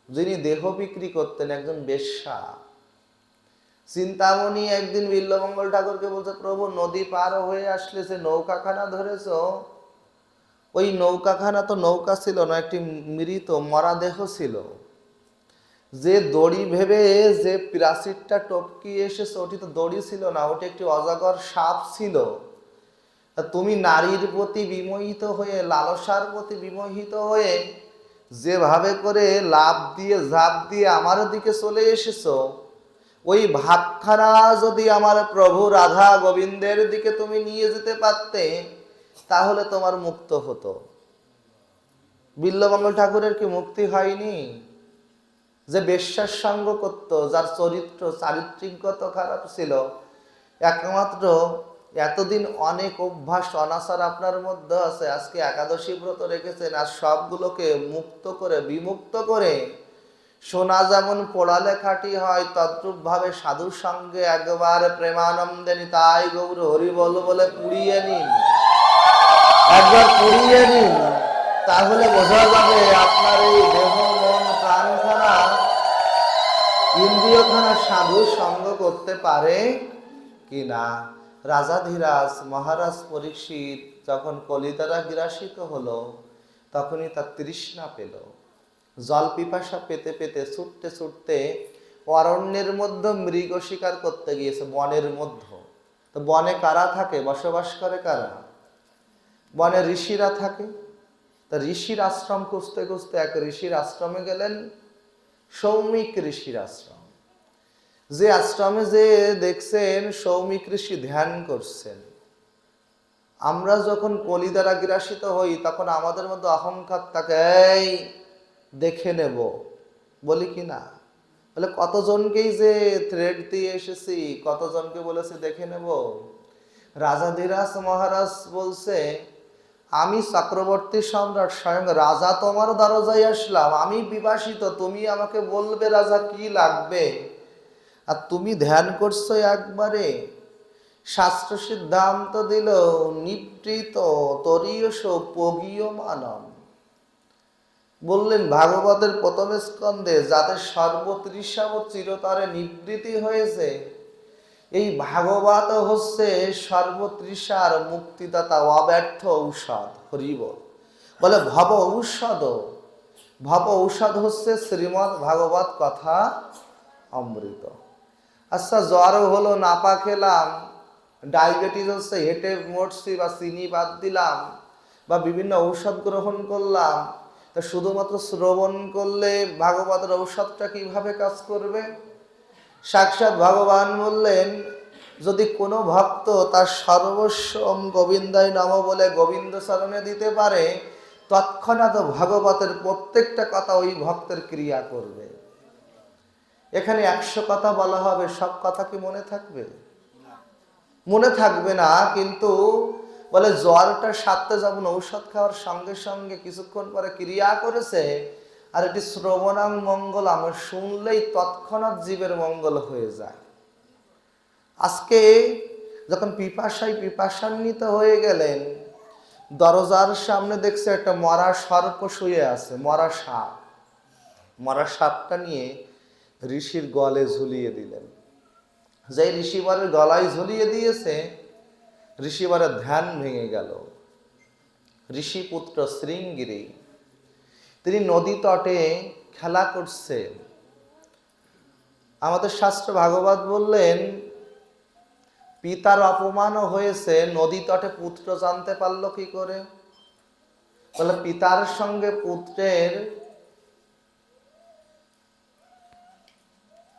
যিনি দেহ বিক্রি করতেন, একজন বেশ্যা। চিন্তামণি একদিন বিল্বমঙ্গল ঠাকুরকে বলছে, প্রভু নদী পার হয়ে আসলে যে নৌকাখানা ধরেছ, ওই নৌকাখানা তো নৌকা ছিল না, একটি মৃত মরা দেহ ছিল। যে দড়ি ভেবে যে প্রাচীরটা টপকি এসেছে ওটি তো দড়ি ছিল না, ওটি একটি অজগর সাপ ছিল। তুমি নারীর প্রতি বিমোহিত হয়ে, লালসার প্রতি বিমোহিত হয়ে যেভাবে করে লাভ দিয়ে ঝাঁপ দিয়ে আমার দিকে চলে এসেছো, ওই ভাবখানা যদি আমার প্রভু রাধা গোবিন্দের দিকে তুমি নিয়ে যেতে পারতে, তাহলে তোমার মুক্ত হতো। বিল্বমঙ্গল ঠাকুরের কি মুক্তি হয়নি? যে বেশ্যার সঙ্গ করত, যার চরিত্র চারিত্রিকগত খারাপ ছিল, একমাত্র এতদিন অনেক অভ্যাস অনাচার আপনার মধ্যে আছে, আজকে একাদশী ব্রত রেখেছেন, আর সবগুলোকে মুক্ত করে বিমুক্ত করে সোনা যেমন পোড়ালে খাঁটি হয়, তদ্রূপ ভাবে সাধুর সঙ্গে একবার প্রেমানন্দে নিতাই গৌর হরি বল বলে পুড়িয়ে নিন, একবার পুড়িয়ে নিন, তাহলে বোঝা যাবে আপনার এই দেহ মন প্রাণখানা ইন্দ্রিয়খানা সাধু সঙ্গ করতে পারে কিনা। রাজা ধীরাজ মহারাজ পরীক্ষিত যখন কলি দ্বারা গ্রাসিত হলো, তখনই তার তৃষ্ণা পেল। জল পিপাসা পেতে পেতে ছুটতে ছুটতে অরণ্যের মধ্যে মৃগ শিকার করতে গিয়েছে, বনের মধ্যে। তো বনে কারা থাকে, বসবাস করে কারা? বনে ঋষিরা থাকে। তা ঋষির আশ্রম খুঁজতে খুঁজতে এক ঋষির আশ্রমে গেলেন, সৌমিক ঋষির আশ্রম। যে আশ্রমে যে দেখছেন সৌমিক ঋষি ধ্যান করছেন। আমরা যখন কলি দ্বারা গ্রাসিত হই তখন আমাদের মধ্যে অহংকার থাকে, এই দেখে নেব, বলি কি না? বলে কতজনকেই যে থ্রেড দিয়ে এসেছি, কতজনকে বলেছে দেখে নেব। রাজাধিরাজ মহারাজ বলছে, আমি চক্রবর্তী সম্রাট স্বয়ং রাজা তোমার দরজায় আসলাম, আমি বিবাসিত, তুমি আমাকে বলবে রাজা কি লাগবে, আর তুমি ধ্যান করছো একবারে। শাস্ত্র সিদ্ধান্ত দিল, নিবৃত তরীয়স পগীয় মানব। বললেন ভাগবতের প্রথম স্কন্ধে যাদের সর্বতৃষাব চিরতরে নিবৃত্তি হয়েছে, এই ভাগবত হচ্ছে সর্বতৃষার মুক্তিদাতা, অব্যর্থ ঔষধ। হরিব বলে ভব ঔষধ, ভব ঔষধ হচ্ছে শ্রীমদ্ ভাগবত কথা অমৃত। আচ্ছা, জ্বর হলো, নাপা খেলাম, ডায়াবেটিস হচ্ছে, হেঁটে মরছি, বা চিনি বাদ দিলাম, বা বিভিন্ন ঔষধ গ্রহণ করলাম, তা শুধুমাত্র শ্রবণ করলে ভাগবতের ঔষধটা কিভাবে কাজ করবে? সাক্ষাৎ ভগবান বললেন, যদি কোনো ভক্ত তার সর্বস্ব গোবিন্দায় নম বলে গোবিন্দ চরণে দিতে পারে, তৎক্ষণাৎ ভাগবতের প্রত্যেকটা কথা ওই ভক্তের ক্রিয়া করবে। এখানে 100 কথা বলা হবে, সব কথা কি মনে থাকবে? মনে থাকবে না। কিন্তু বলে জ্বরটা সারতে যেমন ঔষধ খাওয়ার সঙ্গে সঙ্গে কিছুক্ষণ পরে ক্রিয়া করেছে, আর এটি শ্রবণাং মঙ্গলাম, শুনলেই তৎক্ষণাৎ জীবের মঙ্গল হয়ে যায়। আজকে যখন পিপাসান্বিত হয়ে গেলেন, দরজার সামনে দেখছে একটা মরা সর্প শুয়ে আছে, মরা সাপ। মরা সাপটা নিয়ে ঋষির গলে ঝুলিয়ে দিলেন। যে ঋষিবরের গলায় ঝুলিয়ে দিয়েছে, ঋষিবরের ধ্যান ভেঙে গেল। ঋষিপুত্র শৃঙ্গিরি তিনি নদী তটে খেলা করছেন। আমাদের শাস্ত্র ভাগবত বললেন, পিতার অপমানও হয়েছে, নদী তটে পুত্র জানতে পারলো কি করে? বলে পিতার সঙ্গে পুত্রের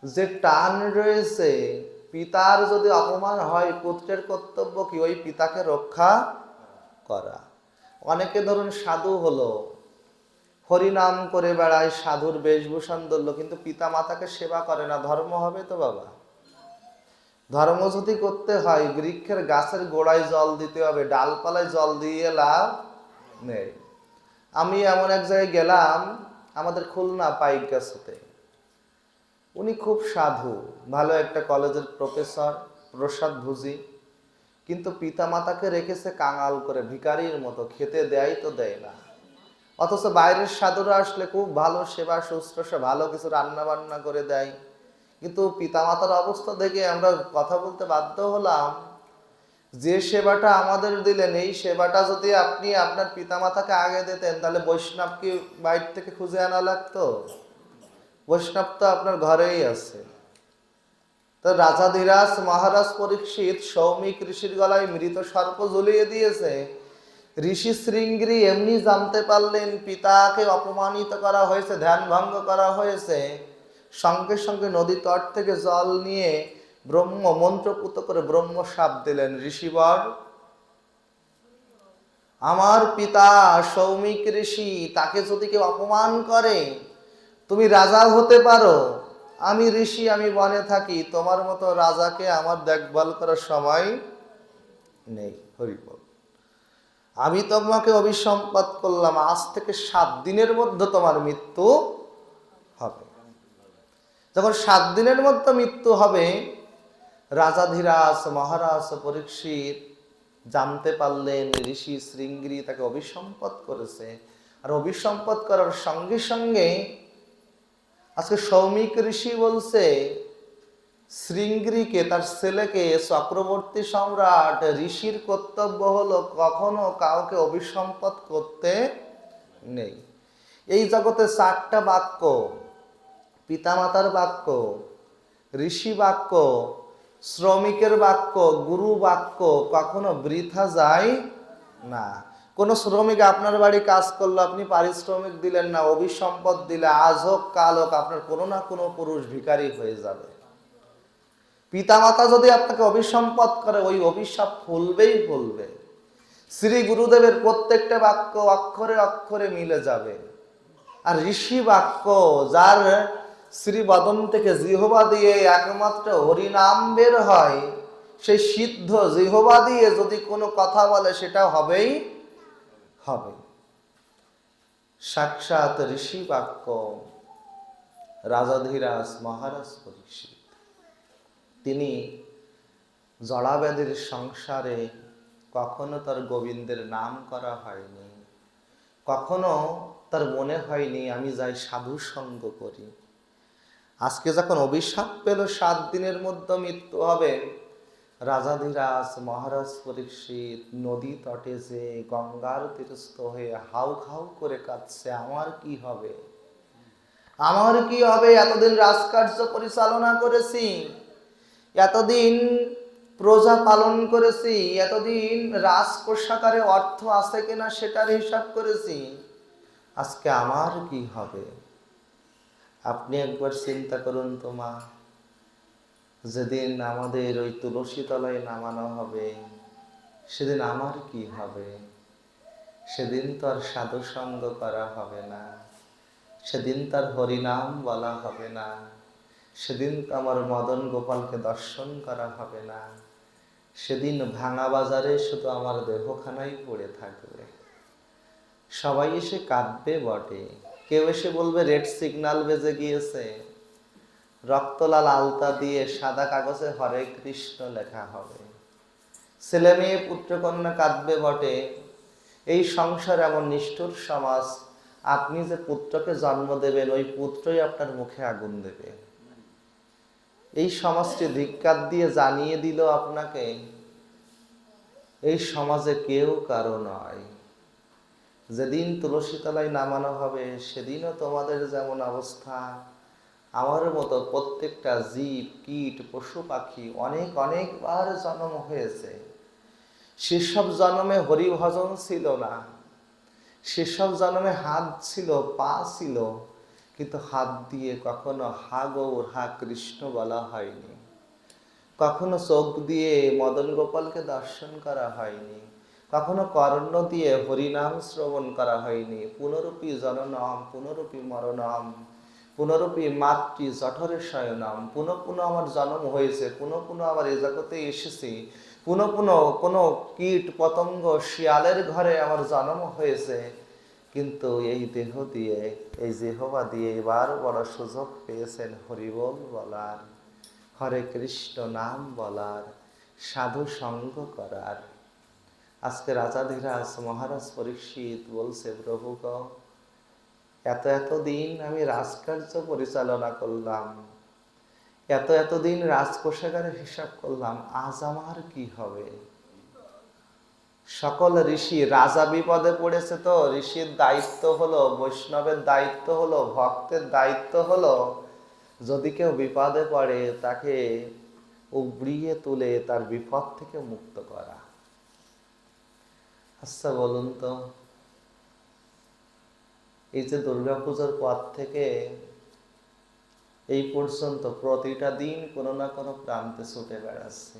যে টান রয়েছে, পিতার যদি অপমান হয়, পুত্রের কর্তব্য কি? ওই পিতাকে রক্ষা করা। অনেকে ধরুন সাধু হলো, হরিনাম করে বেড়ায়, সাধুর বেশভূষণ ধরলো, কিন্তু পিতা মাতাকে সেবা করে না, ধর্ম হবে তো বাবা? ধর্ম যদি করতে হয়, বৃক্ষের গাছের গোড়ায় জল দিতে হবে, ডালপালায় জল দিয়ে লাভ নেই। আমি এমন এক জায়গায় গেলাম, আমাদের খুলনা পাইকগাছাতে, উনি খুব সাধু, ভালো একটা কলেজের প্রফেসর, প্রসাদ ভুজি, কিন্তু পিতা মাতাকে রেখেছে কাঙাল করে, ভিখারির মতো, খেতে দেয় তো দেয় না। অথচ বাইরের সাধুরা আসলে খুব ভালো সেবা শুশ্রূষা, ভালো কিছু রান্না বান্না করে দেয়। কিন্তু পিতামাতার অবস্থা দেখে আমরা কথা বলতে বাধ্য হলাম, যে সেবাটা আমাদের দিলেন, এই সেবাটা যদি আপনি আপনার পিতামাতাকে আগে দিতেন, তাহলে বৈষ্ণব কি বাইর থেকে খুঁজে আনা লাগতো? বৈষ্ণব তো আপনার ঘরেই আছে। তো রাজাধিরাজ মহারাজ পরীক্ষিত সৌমিক ঋষির গলায় মৃত সর্প ঝুলিয়ে দিয়েছে। ঋষি শৃঙ্গিরি এমনি জানতে পারলেন পিতাকে অপমানিত করা হয়েছে, ধ্যান ভঙ্গ করা হয়েছে। সঙ্গে সঙ্গে নদী তট থেকে জল নিয়ে ব্রহ্ম মন্ত্রপুত করে ব্রহ্ম শাপ দিলেন, ঋষিবর, আমার পিতা সৌমিক ঋষি, তাকে যদি কেউ অপমান করে, তুমি রাজা হতে পারো, আমি ঋষি, আমি বনে থাকি, তোমার মতো রাজাকে আমার দেখভাল করার সময় নেই। হরিবল, আমি তোমাকে অভিসম্পাত করলাম, আজ থেকে 7 দিনের মধ্যে তোমার মৃত্যু হবে। যখন 7 দিনের মধ্যে মৃত্যু হবে, রাজাধিরাজ মহারাজ পরীক্ষিত জানতে পারলেন ঋষি শৃঙ্গিরি তাকে অভিসম্পাত করেছে। আর অভিসম্পাত করার সঙ্গে সঙ্গে আজকে সৌমিক ঋষি বলছে শৃঙ্গিরিকে, তার ছেলেকে, চক্রবর্তী সম্রাট ঋষির কর্তব্য হলো কখনো কাউকে অভিসম্পাত করতে নেই। এই জগতে 4টা বাক্য, পিতামাতার বাক্য, ঋষি বাক্য, শ্রমিকের বাক্য, গুরু বাক্য কখনো বৃথা যায় না। কোন শ্রমিক আপনার বাড়ি কাজ করলো, আপনি পারিশ্রমিক দিলেন না, অভিসম্পদ দিলে, আজ হোক কাল হোক আপনার কোনো না কোনো পুরুষ ভিখারি হয়ে যাবে। পিতামাতা যদি আপনাকে অভিসম্পদ করে, ওই অভিশাপ ফলবেই ফলবে। শ্রী গুরুদেবের প্রত্যেকটা বাক্য অক্ষরে অক্ষরে মিলে যাবে। আর ঋষি বাক্য, যার শ্রী বদন থেকে জিহ্বা দিয়ে একমাত্র হরিনাম বের হয়, সেই সিদ্ধ জিহ্বা দিয়ে যদি কোনো কথা বলে সেটা হবেই হবে। সাক্ষাৎ ঋষি বাক্য রাজাধিরাজ মহারাজ পরীক্ষিত, তিনি জড়াব্যাধির সংসারে কখনো তার গোবিন্দের নাম করা হয়নি, কখনো তার মনে হয়নি আমি যাই সাধু সঙ্গ করি। আজকে যখন অভিশাপ পেল 7 দিনের মধ্যে মৃত্যু হবে, রাজাধিরাজ মহারাজ পরীক্ষিত নদী তটে যে গঙ্গার তীরস্থ হয়ে হাউ খাউ করে কাঁদছে, আমার কি হবে, আমার কি হবে? এতদিন রাজকার্য পরিচালনা করেছি, এতদিন প্রজা পালন করেছি, এতদিন রাজকোষাগারে অর্থ আছে কিনা সেটার হিসাব করেছি, আজকে আমার কি হবে? আপনি একবার চিন্তা করুন তো মা, যেদিন আমাদের ওই তুলসী তলায় নামানো হবে, সেদিন আমার কি হবে? সেদিন তো আর সাধু সঙ্গ করা হবে না, সেদিন তার হরিনাম বলা হবে না, সেদিন তো আমার মদন গোপালকে দর্শন করা হবে না, সেদিন ভাঙা বাজারে শুধু আমার দেহখানাই পড়ে থাকবে। সবাই এসে কাঁদবে বটে, কেউ এসে বলবে রেড সিগন্যাল বেজে গিয়েছে, রক্তলাল আলতা দিয়ে সাদা কাগজে হরে কৃষ্ণ লেখা হবে, ছেলে মেয়ে পুত্রকন্যা কাঁদবে বটে। এই সংসার এমন নিষ্ঠুর সমাজ, আপনি যে পুত্রকে জন্ম দেবেন, ওই পুত্রই আপনার মুখে আগুন দেবে। এই সমাজটি ধিক্কার দিয়ে জানিয়ে দিল আপনাকে এই সমাজে কেউ কারো নয়। যেদিন তুলসী তলায় নামানো হবে, সেদিনও তোমাদের যেমন অবস্থা, আমার মতো প্রত্যেকটা জীব কীট পশু পাখি অনেক অনেকবার জন্ম হয়েছে। সেসব জন্মে হরিভজন ছিল না, সেসব জন্মে হাত ছিল, পা ছিল, কিন্তু হাত দিয়ে কখনো হা গৌর হা কৃষ্ণ বলা হয়নি, কখনো চোখ দিয়ে মদন গোপালকে দর্শন করা হয়নি, কখনো কর্ণ দিয়ে হরিনাম শ্রবণ করা হয়নি। পুনরূপী জননম পুনরূপী মরণম পুনরূপী মাতৃ জঠরে শয়নম, পুনঃ পুনঃ আমার জন্ম হয়েছে, পুনঃ পুনঃ আবার এ জগতে এসেছি, পুনঃ পুনঃ কোনো কীট পতঙ্গ শিয়ালের ঘরে আমার জন্ম হয়েছে, কিন্তু এই দেহ দিয়ে, এই জিহ্বা দিয়ে এবার বড় সুযোগ পেয়েছেন হরিবোল বলার, হরে কৃষ্ণ নাম বলার, সাধু সঙ্গ করার। আজকে রাজাধিরাজ মহারাজ পরীক্ষিত বলছে, প্রভু গ, এতদিন আমি রাজকার্য পরিচালনা করলাম, এতদিন রাজকোষাগারের হিসাব করলাম, আজ আমার কি হবে? সকল ঋষি, রাজা বিপদে পড়েছে তো ঋষির দায়িত্ব হলো, বৈষ্ণবের দায়িত্ব হলো, ভক্তের দায়িত্ব হলো, যদি কেউ বিপদে পড়ে তাকে উবড়িয়ে তুলে তার বিপদ থেকে মুক্ত করা। আচ্ছা বলুন তো, এই যে দুর্গাপূজার পর থেকে এই পর্যন্ত প্রতিটা দিন কোনো না কোনো প্রান্তে ছুটে বেড়াচ্ছে,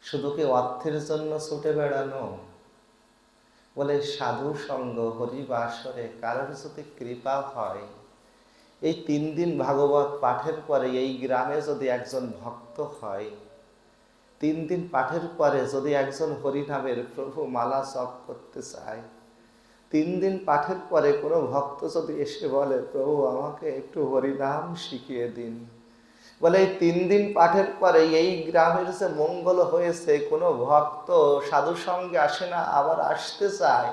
শুধু কি অর্থের জন্য ছুটে বেড়ানো? বলে সাধু সঙ্গ হরিবাসরে কারোর যদি কৃপা হয়, এই 3 দিন ভাগবত পাঠের পরে এই গ্রামে যদি একজন ভক্ত হয়, 3 দিন পাঠের পরে যদি একজন হরিনামের প্রভু মালা জপ করতে চায়, 3 দিন পাঠের পরে কোনো ভক্ত যদি এসে বলে প্রভু আমাকে একটু হরিনাম শিখিয়ে দিন, বলে এই 3 দিন পাঠের পরে এই গ্রামের যে মঙ্গল হয়েছে, কোনো ভক্ত সাধু সঙ্গে আসে না, আবার আসতে চায়।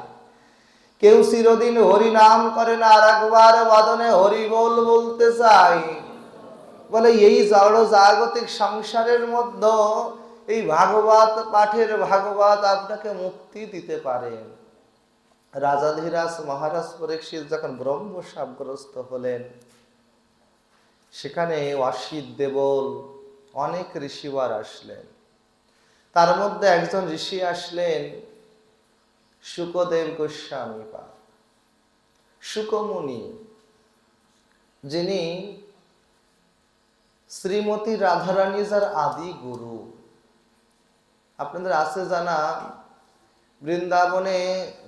কেউ চিরদিন হরিনাম করে না, আর একবার বদনে হরি বল বলতে চায়। বলে এই জড় জাগতিক সংসারের মধ্যে এই ভাগবত পাঠের ভাগবত আপনাকে মুক্তি দিতে পারে। রাজাধিরাজ মহারাজ পরীক্ষিত যখন ব্রহ্মশাপগ্রস্ত হলেন, সেখানে অসিত দেবল অনেক ঋষিবার আসলেন। তার মধ্যে একজন ঋষি আসলেন, শুকদেব গোস্বামী পাদ, শুকমুনি, যিনি শ্রীমতী রাধারানী যার আদি গুরু। আপনাদের আছে জানা, বৃন্দাবনে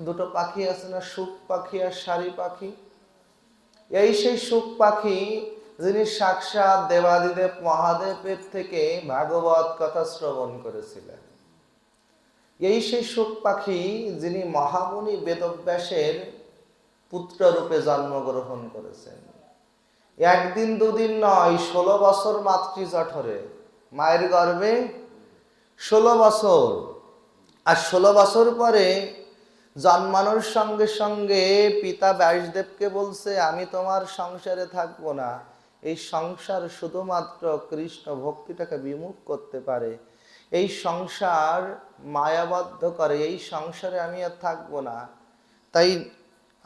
দুটো পাখি আছে না, সুখ পাখি আর সারি পাখি। এই সেই সুখ পাখি যিনি সাক্ষাৎ দেবাদিদেব মহাদেবের থেকে ভাগবত কথা শ্রবণ করেছিলেন। এই সেই সুখ পাখি যিনি মহামুনি বেদব্যাসের পুত্র রূপে জন্মগ্রহণ করেছেন। একদিন দুদিন নয়, 16 বছর মাতৃ জঠরে, মায়ের গর্ভে 16 বছর। আর 16 বছর পরে জন্মানোর সঙ্গে সঙ্গে পিতা ব্যাসদেবকে বলছে, আমি তোমার সংসারে থাকবো না, এই সংসার শুধুমাত্র কৃষ্ণ ভক্তিটাকে বিমুখ করতে পারে, এই সংসার মায়াবদ্ধ করে, এই সংসারে আমি আর থাকবো না। তাই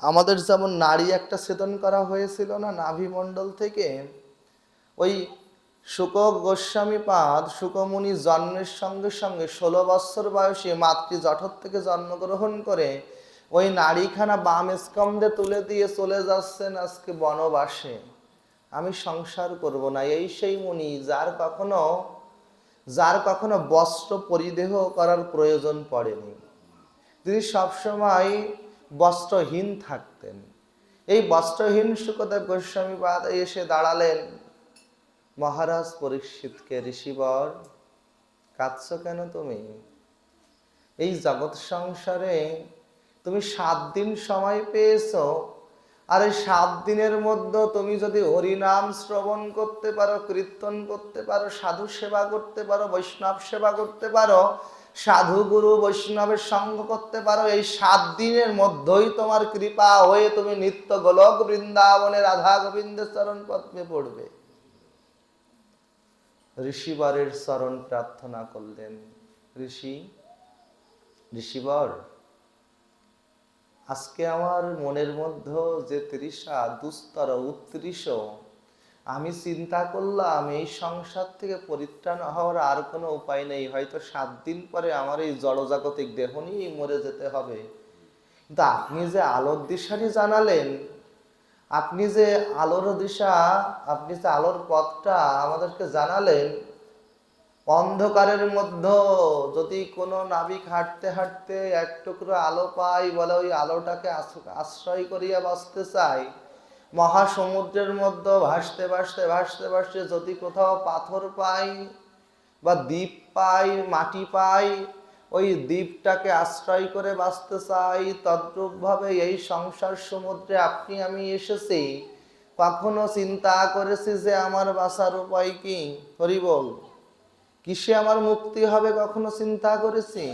আমাদের যেমন নারী একটা ছেদন করা হয়েছিল না নাভিমণ্ডল থেকে, ওই শুক গোস্বামী পাদ শুকমুনি জন্মের সঙ্গে সঙ্গে 16 বছর বয়সে মাতৃ জঠর থেকে জন্মগ্রহণ করে ওই নারীখানা বাম স্কন্ধে তুলে দিয়ে চলে যাচ্ছেন আজকে বনবাসে। আমি সংসার করব না। এই সেই মুনি যার কখনো বস্ত্র পরিদেহ করার প্রয়োজন পড়েনি, তিনি সবসময় বস্ত্রহীন থাকতেন। এই বস্ত্রহীন শুকদেব গোস্বামী পাদ এসে দাঁড়ালেন মহারাজ পরীক্ষিতকে, ঋষিবর কাঁদছ কেন তুমি? এই জগৎ সংসারে তুমি 7 দিন সময় পেয়েছো, আর এই 7 দিনের মধ্যে তুমি যদি হরিনাম শ্রবণ করতে পারো, কীর্তন করতে পারো, সাধু সেবা করতে পারো, বৈষ্ণব সেবা করতে পারো, সাধু গুরু বৈষ্ণবের সঙ্গ করতে পারো, এই 7 দিনের মধ্যেই তোমার কৃপা হয়ে তুমি নিত্য গোলক বৃন্দাবনে রাধা গোবিন্দের চরণ পদ্মে পড়বে। ঋষিবরের চরণ প্রার্থনা করলেন, ঋষিবর, আজকে আমার মনের মধ্যে যে তৃষা দুস্তর উত্তৃষ, আমি চিন্তা করলাম এই সংসার থেকে পরিত্রাণ হওয়ার আর কোনো উপায় নেই, হয়তো 7 দিন পরে আমার এই জড়জাগতিক দেহ নিয়েই মরে যেতে হবে। কিন্তু আপনি যে আলোর দিশারি জানালেন, আপনি যে আলোর দিশা, আপনি যে আলোর পথটা আমাদেরকে জানালেন, অন্ধকারের মধ্যে যদি কোনো নাবিক হাঁটতে হাঁটতে এক টুকরো আলো পাই, বলে ওই আলোটাকে আশ্রয় করিয়া বাঁচতে চাই। মহাসমুদ্রের মধ্যে ভাসতে ভাসতে ভাসতে ভাসতে যদি কোথাও পাথর পাই বা দ্বীপ পাই, মাটি পাই, ওই দ্বীপটাকে আশ্রয় করে বাঁচতে চাই। তদ্রূপভাবে এই সংসার সমুদ্রে আপনি আমি এসেছি, কখনো চিন্তা করেছি যে আমার বাঁচার উপায় কি? হরি বল, কিসে আমার মুক্তি হবে কখনো চিন্তা করেছি?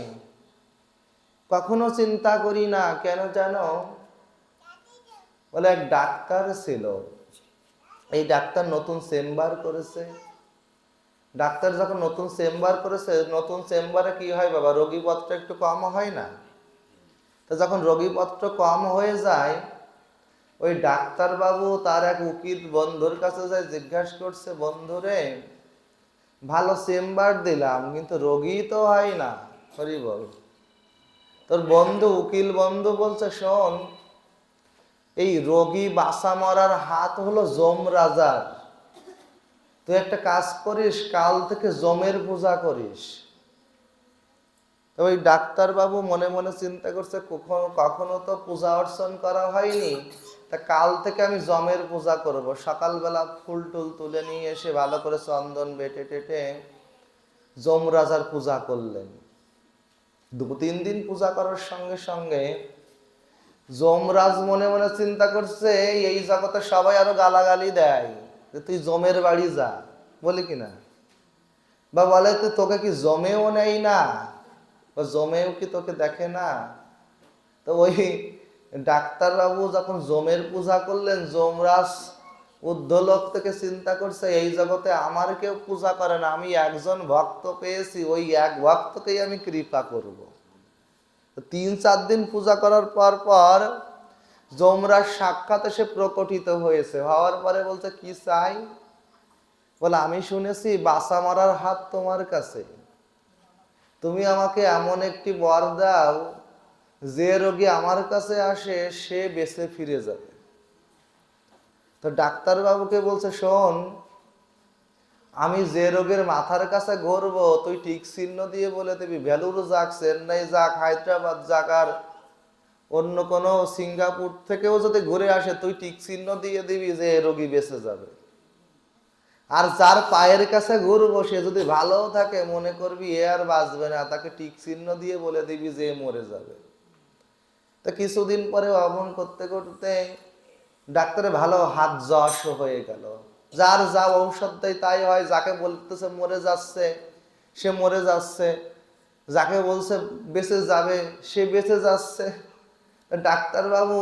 কখনো চিন্তা করি না। কেন জানো? বলে এক ডাক্তার ছিল, এই ডাক্তার নতুন চেম্বার করেছে। ডাক্তার যখন নতুন চেম্বার করেছে, নতুন চেম্বারে কি হয় বাবা, রোগীপত্র একটু কম হয় না? তো যখন রোগীপত্র কম হয়ে যায়, ওই ডাক্তার বাবু তার এক উকিল বন্ধুর কাছে যায়, জিজ্ঞাসা করছে, বন্ধুরে ভালো চেম্বার দিলাম কিন্তু রোগী তো হয় না। হরি বল। তোর বন্ধু উকিল বন্ধু বলছে, শোন, এই রোগী বাঁচা মরার হাত হলো যম রাজার। তুই একটা কাজ করিস, কাল থেকে যমের পূজা করিস। তো ওই ডাক্তার বাবু মনে মনে চিন্তা করছে, কখনো তো পূজা অর্চন করা হয়নি, তা কাল থেকে আমি যমের পূজা করব। সকালবেলা ফুল টুল তুলে নিয়ে এসে ভালো করে চন্দন বেটে টেটে যম রাজার পূজা করলেন। 2-3 দিন পূজা করার সঙ্গে সঙ্গে যমরাজ মনে মনে চিন্তা করছে, এই জগতে সবাই আরো গালাগালি দেয় যে তুই যমের বাড়ি যা, বলি কিনা, বা বলে তুই তোকে কি জমেও নেই না, বা জমেও কি তোকে দেখে না। তো ওই ডাক্তার বাবু যখন যমের পূজা করলেন, যমরাজ ঊর্ধ্বলোক থেকে চিন্তা করছে, এই জগতে আমার কেউ পূজা করে না, আমি একজন ভক্ত পেয়েছি, ওই এক ভক্তকেই আমি কৃপা করব। 3-4 দিন পূজা করার পর যমরাজ সাক্ষাৎ এসে প্রকটিত হয়েছে। হওয়ার পরে বলছে, কি চাই? বলে, আমি শুনেছি বাঁচা মরার হাত তোমার কাছে, তুমি আমাকে এমন একটি বর দাও যে রোগী আমার কাছে আসে সে বেঁচে ফিরে যাবে। তো ডাক্তার বাবুকে বলছে, শোন, আমি যে রোগের মাথার কাছে ঘুরবো তুই টিক চিহ্ন দিয়ে বলে দিবি, ভেলুর যাক, চেন্নাই যাক, হায়দ্রাবাদ যাক, আর অন্য কোনো সিঙ্গাপুর থেকেও যদি ঘুরে আসে তুই টিক চিহ্ন দিয়ে দিবি যে রোগী বেঁচে যাবে। আর যার পায়ের কাছে ঘুরবো সে যদি ভালো থাকে মনে করবি এ আর বাঁচবে না, তাকে টিক চিহ্ন দিয়ে বলে দিবি যে মরে যাবে। তো কিছুদিন পরে অমন করতে করতে ডাক্তারে ভালো হাত যশ হয়ে গেল। যার যা ঔষধ দেয় তাই হয়, যাকে বলতেছে মরে যাচ্ছে সে মরে যাচ্ছে, যাকে বলছে বেঁচে যাবে সে বেঁচে যাচ্ছে। ডাক্তারবাবু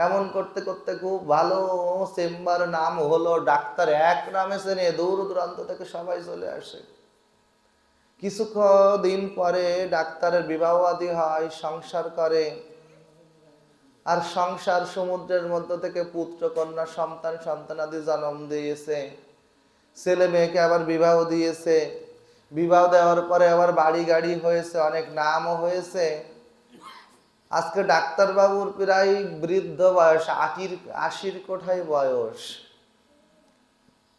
এমন করতে করতে খুব ভালো চেম্বার নাম হলো, ডাক্তার এক নামে চেনে, দূর দূরান্ত থেকে সবাই চলে আসে। কিছুদিন পরে ডাক্তারের বিবাহ আদি হয়, সংসার করে, আর সংসার সমুদ্রের মধ্য থেকে পুত্র কন্যা সন্তান সন্তানাদি জন্ম দিয়েছে, ছেলে মেয়েকে আবার বিবাহ দিয়েছে, বিবাহ দেওয়ার পরে আবার বাড়ি গাড়ি হয়েছে, অনেক নামও হয়েছে। আজকে ডাক্তারবাবুর প্রায় বৃদ্ধ বয়স, 80-র কোঠায় বয়স।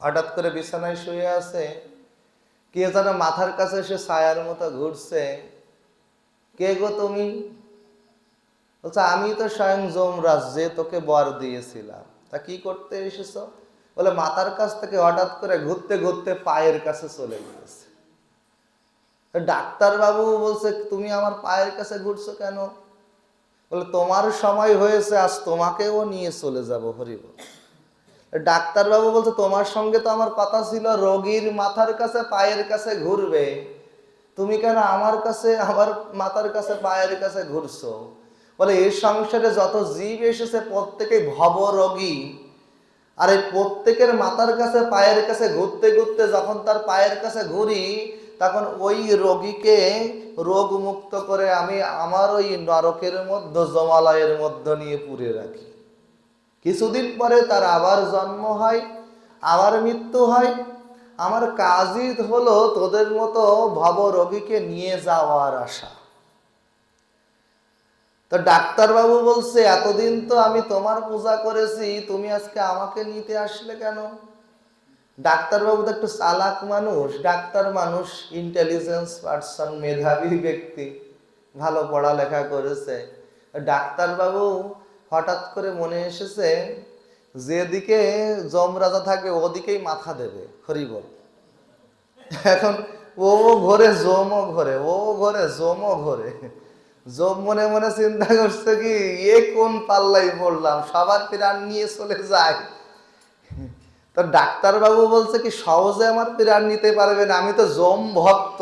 হঠাৎ করে বিছানায় শুয়ে আছে, কে যেন মাথার কাছে এসে ছায়ার মতো ঘুরছে। কে গো তুমি? বলছে, আমি তো স্বয়ং যমরাজ, যে তোকে বর দিয়েছিলাম। তা কি করতে এসেছ? বলে, মাথার কাছ থেকে হঠাৎ করে ঘুরতে ঘুরতে পায়ের কাছে চলে গিয়েছে। ডাক্তারবাবু বলছে, তুমি আমার পায়ের কাছে ঘুরছো কেন? বলে, তোমার সময় হয়েছে, আজ তোমাকেও নিয়ে চলে যাব। হরিব। ডাক্তারবাবু বলছে, তোমার সঙ্গে তো আমার কথা ছিল রোগীর মাথার কাছে পায়ের কাছে ঘুরবে, তুমি কেন আমার কাছে, আমার মাথার কাছে পায়ের কাছে ঘুরছো? বলে, এই সংসারে যত জীব এসেছে প্রত্যেকেই ভব রোগী, আর এই প্রত্যেকের মাথার কাছে পায়ের কাছে ঘুরতে ঘুরতে যখন তার পায়ের কাছে ঘুরি তখন ওই রোগীকে রোগ মুক্ত করে আমি আমার ওই নরকের মধ্যে, জমালয়ের মধ্যে নিয়ে পুরে রাখি। কিছুদিন পরে তার আবার জন্ম হয়, আবার মৃত্যু হয়। আমার কাজই হলো তোদের মতো ভব রোগীকে নিয়ে যাওয়ার আশা। তো ডাক্তারবাবু বলছে, এতদিন তো আমি তোমার পূজা করেছি, তুমি আজকে আমাকে নিতে আসলে কেন? ডাক্তারবাবু তো একটু চালাক মানুষ, ডাক্তার মানুষ, ইন্টেলিজেন্স পার্সন, মেধাবী ব্যক্তি, ভালো পড়ালেখা করেছে। ডাক্তারবাবু হঠাৎ করে মনে এসেছে যেদিকে যমরাজা থাকবে ওদিকেই মাথা দেবে। হরিবল। এখন ও ঘরে যমও ঘরে, ও ঘরে যমও ঘরে। যম মনে মনে চিন্তা করছে কি, এ কোন পাল্লাই পড়লাম, সবার প্রাণ নিয়ে চলে যায়। তো ডাক্তারবাবু বলছে কি, সহজে আমার প্রাণ নিতে পারবে না, আমি তো যম ভক্ত।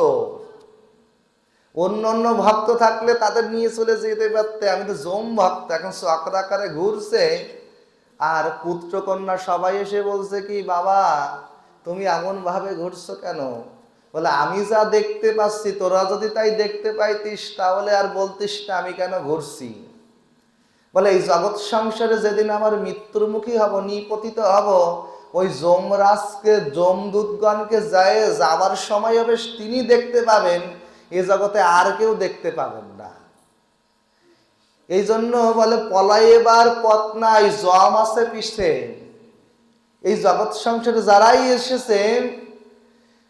অন্য অন্য ভক্ত থাকলে তাদের নিয়ে চলে যেতে পারতে, আমি তো যম ভক্ত। এখন চক্রাকারে ঘুরছে, আর পুত্র কন্যা সবাই এসে বলছে কি, বাবা তুমি এমন ভাবে ঘুরছো কেন? বলে, আমি যা দেখতে পাচ্ছি তোরা যদি তাই দেখতে পাইতিস তাহলে আর বলতিস না আমি কেন ঘুরছি। বলে, এই জগৎ সংসারে যেদিন আমার মৃত্যুর মুখী হব, নিপতিত হব, ওই যমরাজকে, যমদূতগণকে যায় যাবার সময় হবে তিনি দেখতে পাবেন, এ জগতে আর কেউ দেখতে পাবেন না। এই জন্য বলে, পলাইবার পথ নাই, যম আছে পিছে। এই জগৎ সংসারে যারাই এসেছেন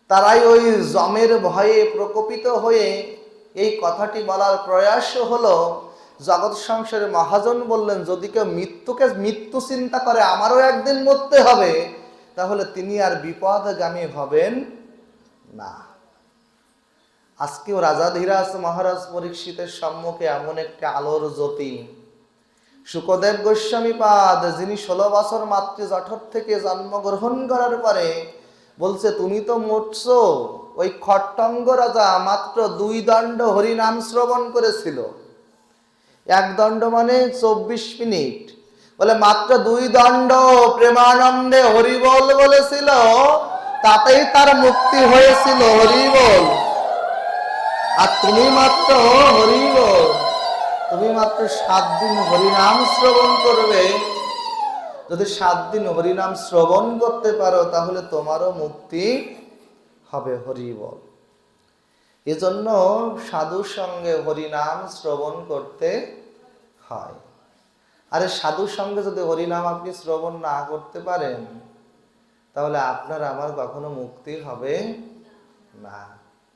তারাই ওই যমের ভয়ে প্রকোপিত হয়ে এই কথাটি বলার প্রয়াস হলো। জগৎ সংসারে মহাজন বললেন, যদি কেউ মৃত্যু চিন্তা করে আমারও একদিন মরতে হবে, তাহলে তিনি আর বিপদগামী হবেন না। আজকেও রাজাধিরাজ মহারাজ পরীক্ষিতের সম্মুখে এমন একটি আলোর জ্যোতি। শুকদেব গোস্বামী পাদ, যিনি 16 বছর মাতৃ জঠর থেকে জন্মগ্রহণ করার পরে বলছে, তুমি তো মরছো। ওই খট্টঙ্গ রাজা মাত্র 2 দণ্ড হরিনাম শ্রবণ করেছিল। 1 দণ্ড মানে 24 মিনিট। বলে, মাত্র 2 দণ্ড প্রেমানন্দে হরিবল বলেছিল, তাতেই তার মুক্তি হয়েছিল। হরিবল। আর তুমি মাত্র হরিবল, তুমি মাত্র 7 দিন হরিনাম শ্রবণ করবে। যদি 7 দিন হরিনাম শ্রবণ করতে পারো তাহলে তোমারও মুক্তি হবে। হরিবল। এজন্য সাধুর সঙ্গে হরিনাম শ্রবণ করতে হয়। আরে সাধুর সঙ্গে যদি হরিনাম আপনি শ্রবণ না করতে পারেন, তাহলে আপনার আমার কখনো মুক্তি হবে না।